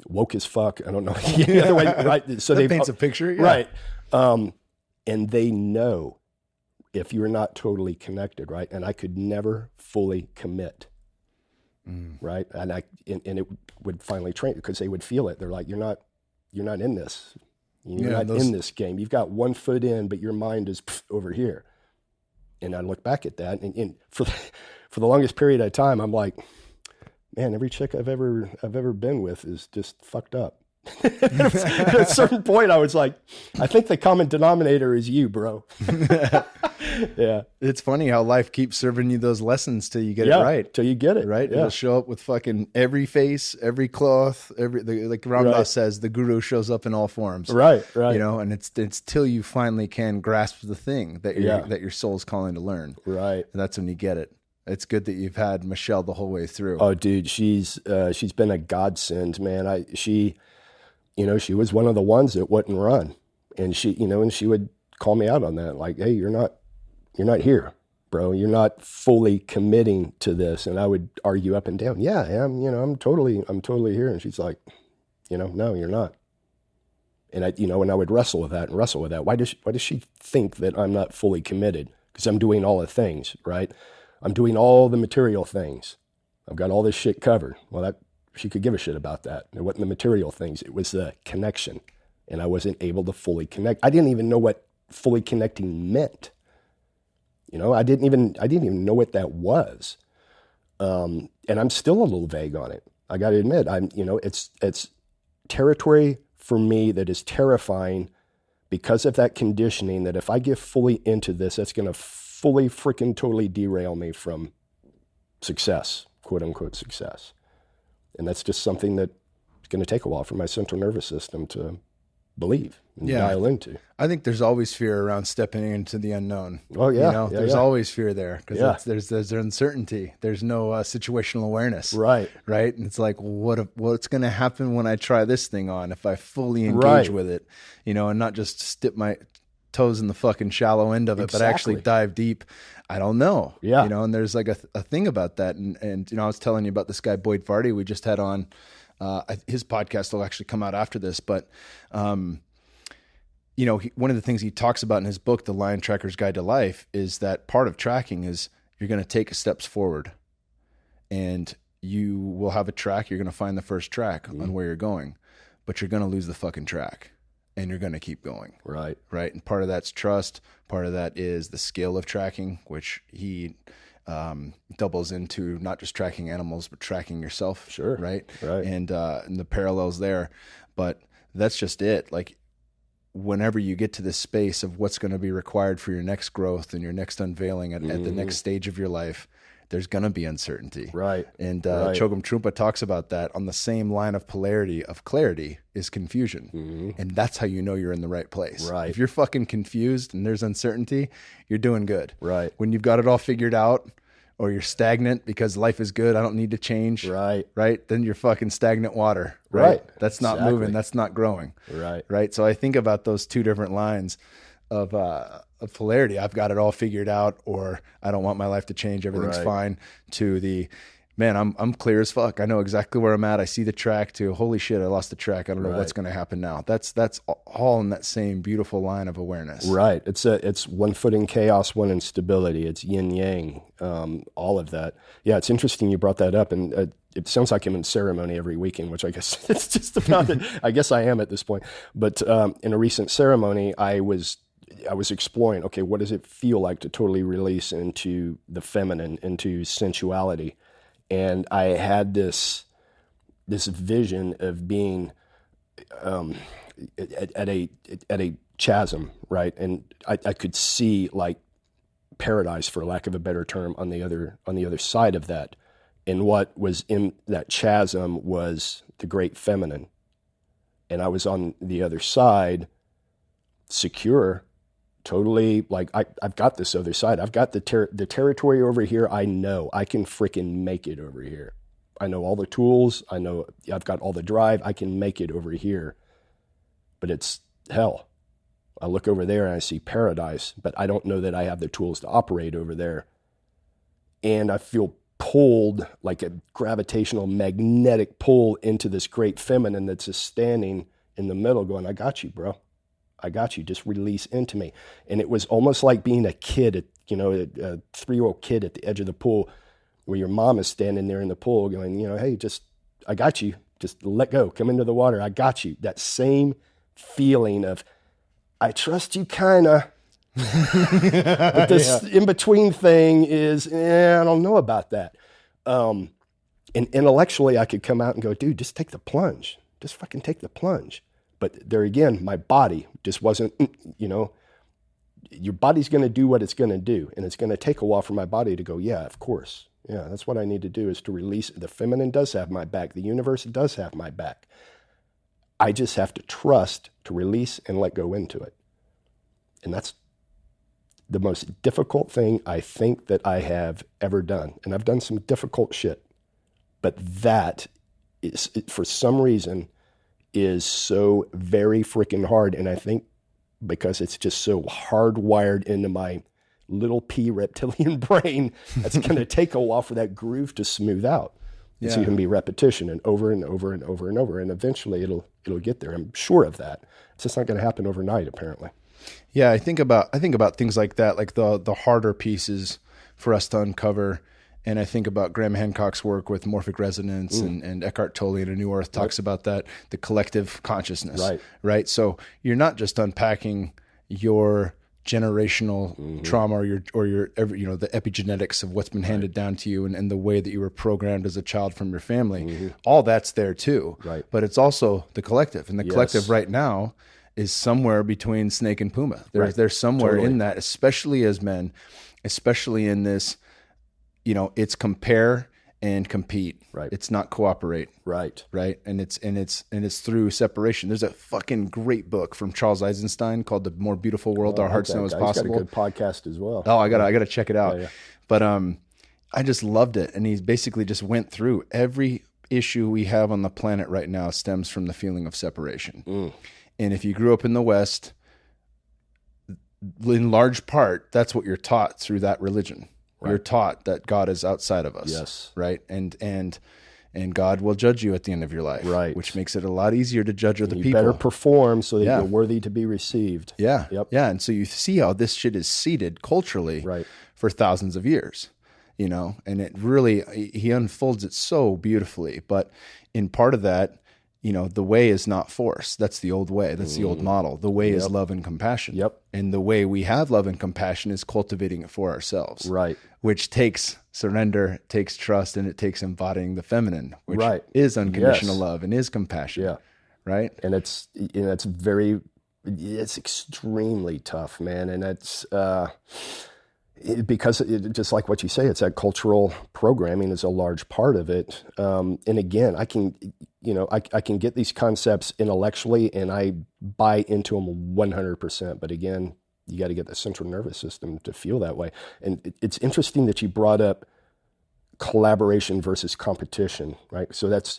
woke as fuck. I don't know. Right? So that paints a picture. Yeah. Right. And they know if you're not totally connected, right? And I could never fully commit, right? And it would finally train because they would feel it. They're like, you're not in this. You're not in this game. You've got one foot in, but your mind is over here. And I look back at that, and for the longest period of time, I'm like, man, every chick I've ever been with is just fucked up. At a certain point, I was like, I think the common denominator is you, bro. Yeah. It's funny how life keeps serving you those lessons till you get it right. Till you get it. Right? Yeah. It'll show up with fucking every face, every cloth, like Ram Dass says, the guru shows up in all forms. Right. And it's till you finally can grasp the thing that your soul's calling to learn. Right. And that's when you get it. It's good that you've had Michelle the whole way through. Oh, dude, she's been a godsend, man. She was one of the ones that wouldn't run, and she would call me out on that, like, hey, you're not here, bro. You're not fully committing to this. And I would argue up and down, yeah, I am. I'm totally here. And she's like, no, you're not. And I would wrestle with that. Why does she think that I'm not fully committed? Because I'm doing all the things, right? I'm doing all the material things. I've got all this shit covered. Well, she could give a shit about that. It wasn't the material things. It was the connection. And I wasn't able to fully connect. I didn't even know what fully connecting meant. I didn't even know what that was. And I'm still a little vague on it. I got to admit, it's territory for me that is terrifying because of that conditioning, that if I get fully into this, that's going to fully freaking totally derail me from success, quote unquote success. And that's just something that's going to take a while for my central nervous system to believe and dial into. I think there's always fear around stepping into the unknown. Oh yeah. You know, there's always fear there because there's uncertainty. There's no situational awareness. Right. Right. And it's like, what's going to happen when I try this thing on if I fully engage with it, you know, and not just dip my toes in the fucking shallow end of it, but actually dive deep. I don't know. Yeah. You know, and there's like a thing about that. And, you know, I was telling you about this guy, Boyd Vardy, we just had on, his podcast will actually come out after this, but, you know, one of the things he talks about in his book, The Lion Tracker's Guide to Life, is that part of tracking is you're going to take steps forward and you will have a track. You're going to find the first track on where you're going, but you're going to lose the fucking track and you're going to keep going. Right. Right. And part of that's trust. Part of that is the skill of tracking, which he doubles into not just tracking animals, but tracking yourself. Sure. Right. Right. And the parallels there, but that's just it. Like, whenever you get to this space of what's going to be required for your next growth and your next unveiling at the next stage of your life, there's going to be uncertainty. Right. And Chogyam Trungpa talks about that on the same line of polarity of clarity is confusion. And that's how you know you're in the right place. Right. If you're fucking confused and there's uncertainty, you're doing good. Right. When you've got it all figured out, or you're stagnant because life is good, I don't need to change. Right. Right. Then you're fucking stagnant water. Right. That's not moving. That's not growing. Right. Right. So I think about those two different lines of polarity. I've got it all figured out, or I don't want my life to change. Everything's fine. To the, man, I'm clear as fuck. I know exactly where I'm at. I see the track. To holy shit, I lost the track. I don't know what's going to happen now. That's all in that same beautiful line of awareness. Right. It's one foot in chaos, one in stability. It's yin yang. All of that. Yeah. It's interesting you brought that up, and it sounds like I'm in ceremony every weekend, which I guess it's just about it. I guess I am at this point. But in a recent ceremony, I was exploring, okay, what does it feel like to totally release into the feminine, into sensuality? And I had this vision of being at a chasm, right? And I could see like paradise, for lack of a better term, on the other side of that. And what was in that chasm was the great feminine. And I was on the other side, secure, totally, like, I've got this other side. I've got the territory over here. I know I can freaking make it over here. I know all the tools. I know I've got all the drive. I can make it over here. But it's hell. I look over there and I see paradise, but I don't know that I have the tools to operate over there. And I feel pulled, like a gravitational magnetic pull, into this great feminine that's just standing in the middle going, I got you, bro. I got you. Just release into me. And it was almost like being a kid, a 3-year-old kid at the edge of the pool, where your mom is standing there in the pool going, hey, I got you. Just let go. Come into the water. I got you. That same feeling of, I trust you, kind of. But this in-between thing is, I don't know about that. And intellectually, I could come out and go, dude, just take the plunge. Just fucking take the plunge. But there again, my body just wasn't, your body's going to do what it's going to do. And it's going to take a while for my body to go, yeah, of course. Yeah, that's what I need to do, is to release. The feminine does have my back. The universe does have my back. I just have to trust to release and let go into it. And that's the most difficult thing I think that I have ever done. And I've done some difficult shit. But that is, for some reason, is so very freaking hard. And I think because it's just so hardwired into my little pea reptilian brain, that's going to take a while for that groove to smooth out. It's going to be repetition and over and over and over and over. And eventually it'll get there. I'm sure of that. It's just not going to happen overnight, apparently. Yeah, I think about things like that, like the harder pieces for us to uncover. And I think about Graham Hancock's work with morphic resonance, and Eckhart Tolle in A New Earth talks about that, the collective consciousness, right? So you're not just unpacking your generational trauma or your the epigenetics of what's been handed down to you and the way that you were programmed as a child from your family. All that's there too, right? But it's also the collective, and the collective right now is somewhere between snake and puma. There's somewhere in that, especially as men, especially in this, it's compare and compete. Right. It's not cooperate. Right. Right. And it's through separation. There's a fucking great book from Charles Eisenstein called The More Beautiful World Our Hearts Know Is Possible. He's got a good podcast as well. Oh, I gotta check it out. Yeah. But I just loved it. And he basically just went through every issue we have on the planet right now stems from the feeling of separation. And if you grew up in the West, in large part, that's what you're taught through that religion. Right. You're taught that God is outside of us. Yes. Right. And God will judge you at the end of your life. Right. Which makes it a lot easier to judge other people. You better perform so that you're worthy to be received. Yeah. Yep. Yeah. And so you see how this shit is seeded culturally for thousands of years, you know, and it really, he unfolds it so beautifully. But in part of that, you know, the way is not force. That's the old way. That's the old model. The way is love and compassion. Yep. And the way we have love and compassion is cultivating it for ourselves. Right. Which takes surrender, takes trust, and it takes embodying the feminine, which right. is unconditional love and is compassion. Yeah. Right. And it's, you know, it's extremely tough, man. And it's, because just like what you say, it's that cultural programming is a large part of it. And again, I can get these concepts intellectually and I buy into them 100%. But again, you got to get the central nervous system to feel that way. And it's interesting that you brought up collaboration versus competition, right? So that's,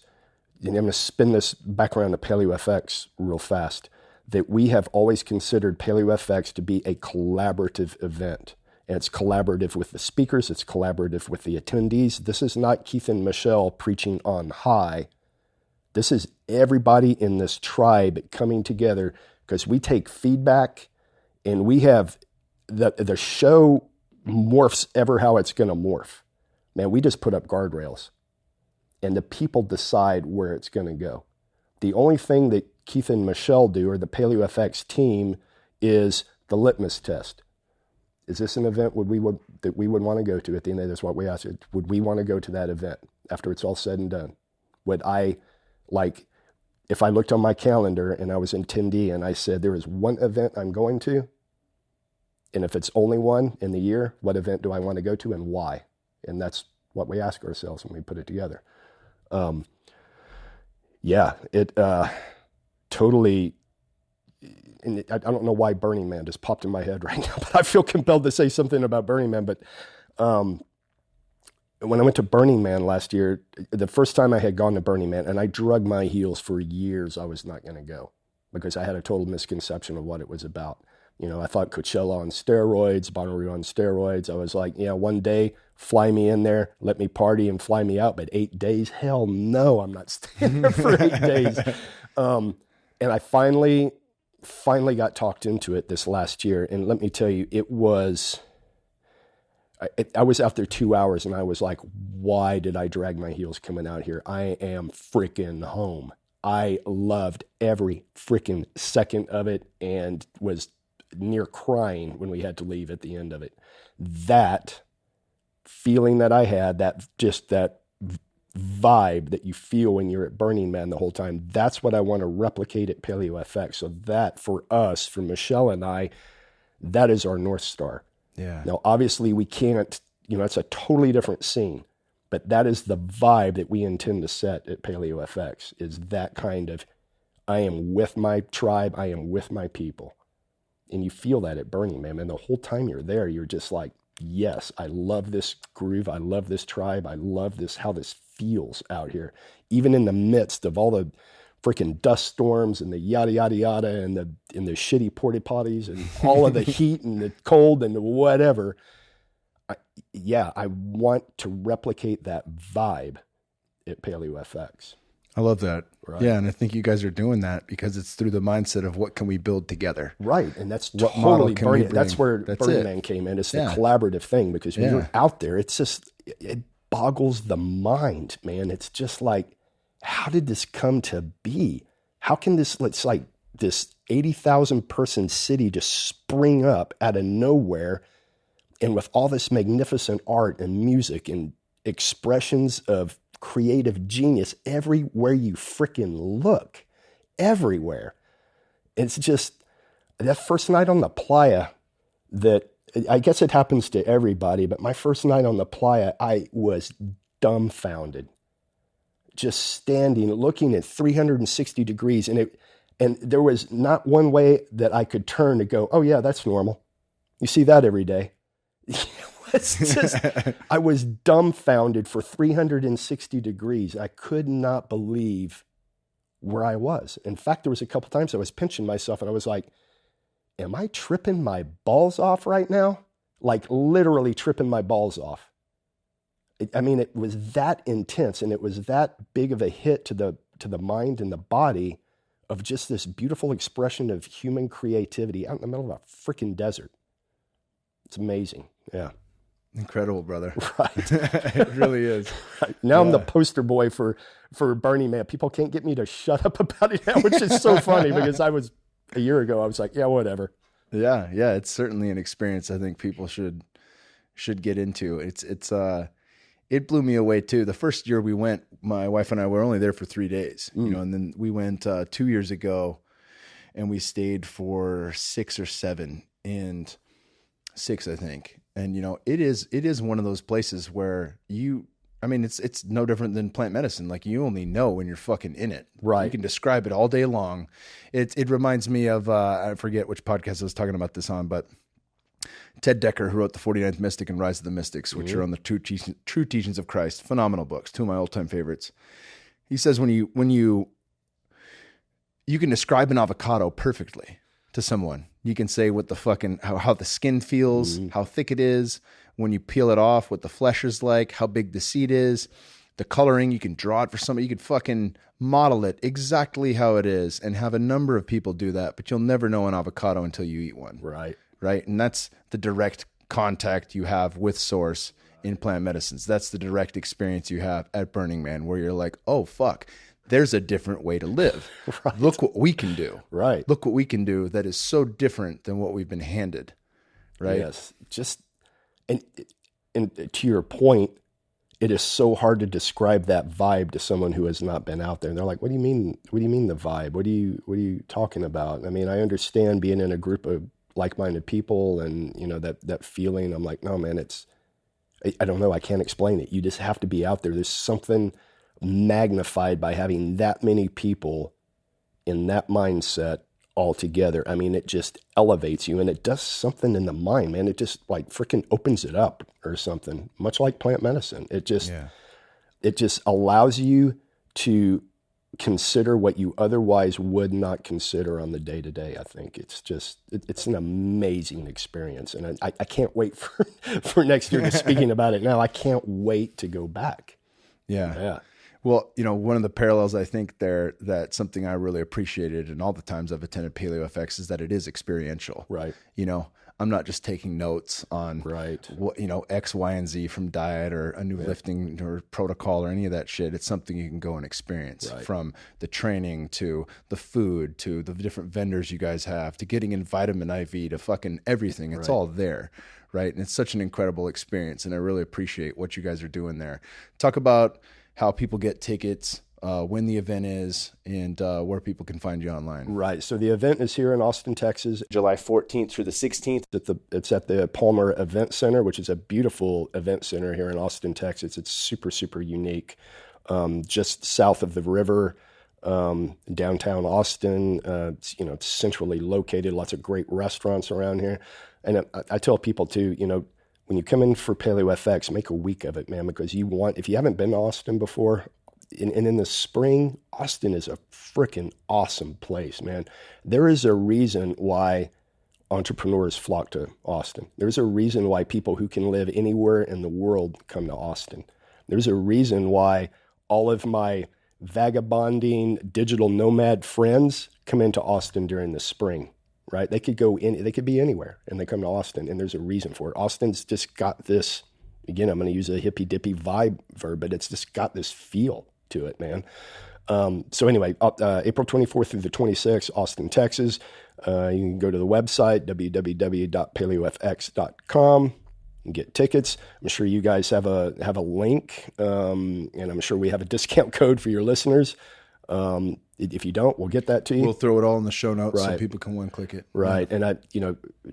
and I'm going to spin this back around to Paleo FX real fast, that we have always considered Paleo FX to be a collaborative event. And it's collaborative with the speakers. It's collaborative with the attendees. This is not Keith and Michelle preaching on high. This is everybody in this tribe coming together because we take feedback and we have the show morphs ever how it's going to morph. Man, we just put up guardrails and the people decide where it's going to go. The only thing that Keith and Michelle do, or the Paleo FX team, is the litmus test. Is this an event that we would want to go to? At the end of this, what we asked, would we want to go to that event after it's all said and done? Would I, like, if I looked on my calendar and I was in attendee and I said there is one event I'm going to, and if it's only one in the year, what event do I want to go to and why? And that's what we ask ourselves when we put it together. It totally. And I don't know why Burning Man just popped in my head right now, but I feel compelled to say something about Burning Man. But when I went to Burning Man last year, the first time I had gone to Burning Man, and I drug my heels for years, I was not going to go because I had a total misconception of what it was about. You know, I thought Coachella on steroids, Bonnaroo on steroids. I was like, yeah, one day, fly me in there, let me party and fly me out. But 8 days, hell no, I'm not staying there for 8 days. And I finally got talked into it this last year. And let me tell you, I was out there 2 hours and I was like, why did I drag my heels coming out here? I am freaking home. I loved every freaking second of it and was near crying when we had to leave at the end of it. That feeling that I had, that vibe that you feel when you're at Burning Man the whole time, that's what I want to replicate at Paleo FX. So that for us, for Michelle and I, that is our North Star. Yeah. Now, obviously we can't, it's a totally different scene, but that is the vibe that we intend to set at Paleo FX, is that kind of, I am with my tribe, I am with my people. And you feel that at Burning Man, and the whole time you're there, you're just like, yes, I love this groove. I love this tribe. I love this, how this feels out here. Even in the midst of all the freaking dust storms and the yada, yada, yada, and the shitty porta potties and all of the heat and the cold and whatever. I want to replicate that vibe at Paleo FX. I love that. Right. Yeah, and I think you guys are doing that because it's through the mindset of what can we build together. Right, and that's what totally Burning. That's where Burning Man came in. It's the collaborative thing, because when you're out there, it's just, it boggles the mind, man. It's just like, how did this come to be? How can this 80,000 person city just spring up out of nowhere, and with all this magnificent art and music and expressions of creative genius everywhere you freaking look, everywhere. It's just that first night on the playa, that I guess it happens to everybody, but my first night on the playa, I was dumbfounded, just standing, looking at 360 degrees. And there was not one way that I could turn to go, oh yeah, that's normal. You see that every day. It's just, I was dumbfounded for 360 degrees. I could not believe where I was. In fact, there was a couple times I was pinching myself and I was like, am I tripping my balls off right now? Like literally tripping my balls off. It was that intense, and it was that big of a hit to the mind and the body of just this beautiful expression of human creativity out in the middle of a freaking desert. It's amazing. Yeah. Incredible, brother. Right. It really is. Right. Now I'm the poster boy for Burning Man. People can't get me to shut up about it now, which is so funny because a year ago, I was like, yeah, whatever. Yeah. It's certainly an experience I think people should get into. It blew me away too. The first year we went, my wife and I were only there for 3 days, and then we went 2 years ago and we stayed for 6 or 7 and 6, I think. And, it is one of those places where it's no different than plant medicine. Like you only know when you're fucking in it. Right. You can describe it all day long. It reminds me of, I forget which podcast I was talking about this on, but Ted Decker, who wrote The 49th Mystic and Rise of the Mystics, which are on the True Teachings of Christ. Phenomenal books. 2 of my all-time favorites. He says when you can describe an avocado perfectly to someone. You can say what the fucking, how the skin feels, how thick it is, when you peel it off, what the flesh is like, how big the seed is, the coloring, you can draw it for somebody, you could fucking model it exactly how it is and have a number of people do that, but you'll never know an avocado until you eat one. Right. Right. And that's the direct contact you have with source in plant medicines. That's the direct experience you have at Burning Man, where you're like, oh, fuck. There's a different way to live. Right. Look what we can do. Right. Look what we can do that is so different than what we've been handed. Right. Yes. And to your point, it is so hard to describe that vibe to someone who has not been out there. And they're like, what do you mean? What do you mean the vibe? What are you talking about? I mean, I understand being in a group of like-minded people and, that feeling. I'm like, no, man, I don't know. I can't explain it. You just have to be out there. There's something magnified by having that many people in that mindset all together. I mean, it just elevates you and it does something in the mind, man. It just like freaking opens it up or something, much like plant medicine. It just allows you to consider what you otherwise would not consider on the day-to-day. I think it's an amazing experience. And I can't wait for next year. Speaking about it now, I can't wait to go back. Yeah. Well, one of the parallels I think there, that something I really appreciated and all the times I've attended Paleo FX is that it is experiential. Right. I'm not just taking notes on what, X, Y, and Z from diet or a new lifting or protocol or any of that shit. It's something you can go and experience, from the training to the food to the different vendors you guys have to getting in vitamin IV to fucking everything. It's all there. Right. And it's such an incredible experience. And I really appreciate what you guys are doing there. Talk about how people get tickets, when the event is, and where people can find you online. Right. So the event is here in Austin, Texas, July 14th through the 16th. It's at the Palmer Event Center, which is a beautiful event center here in Austin, Texas. It's super, super unique. Just south of the river, downtown Austin. It's centrally located. Lots of great restaurants around here. And I tell people too, when you come in for Paleo FX, make a week of it, man, because if you haven't been to Austin before, and in the spring, Austin is a freaking awesome place, man. There is a reason why entrepreneurs flock to Austin. There's a reason why people who can live anywhere in the world come to Austin. There's a reason why all of my vagabonding digital nomad friends come into Austin during the spring. Right? They could be anywhere and they come to Austin, and there's a reason for it. Austin's just got this, again, I'm going to use a hippy dippy vibe verb, but it's just got this feel to it, man. So anyway, April 24th through the 26th, Austin, Texas. You can go to the website, www.paleofx.com, and get tickets. I'm sure you guys have a link, and I'm sure we have a discount code for your listeners. If you don't, we'll get that to you. We'll throw it all in the show notes so people can one-click it. Right. And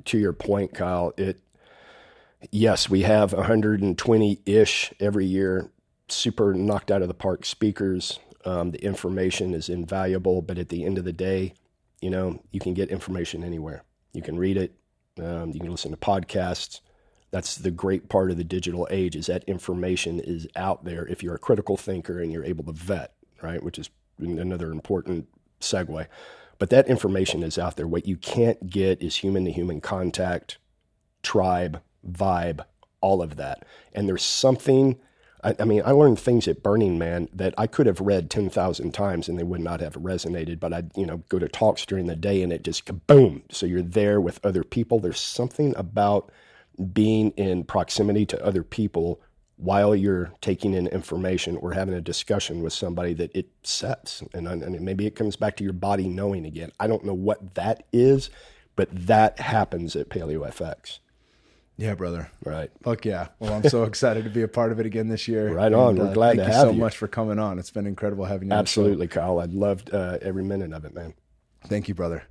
to your point, Kyle, yes, we have 120-ish every year super knocked out of the park speakers. The information is invaluable, but at the end of the day, you know, you can get information anywhere. You can read it. You can listen to podcasts. That's the great part of the digital age, is that information is out there if you're a critical thinker and you're able to vet, right? Which is another important segue. But that information is out there. What you can't get is human-to-human contact, tribe, vibe, all of that. And there's something, I mean, I learned things at Burning Man that I could have read 10,000 times and they would not have resonated, but I'd, you know, go to talks during the day and it just kaboom. So you're there with other people. There's something about being in proximity to other people while you're taking in information or having a discussion with somebody that it sets. And maybe it comes back to your body knowing again. I don't know what that is, but that happens at Paleo FX. Yeah, brother. Right. Fuck yeah. Well, I'm so excited to be a part of it again this year. Right on. We're glad to have you. Thank you so much for coming on. It's been incredible having you. Absolutely, Kyle. I loved every minute of it, man. Thank you, brother.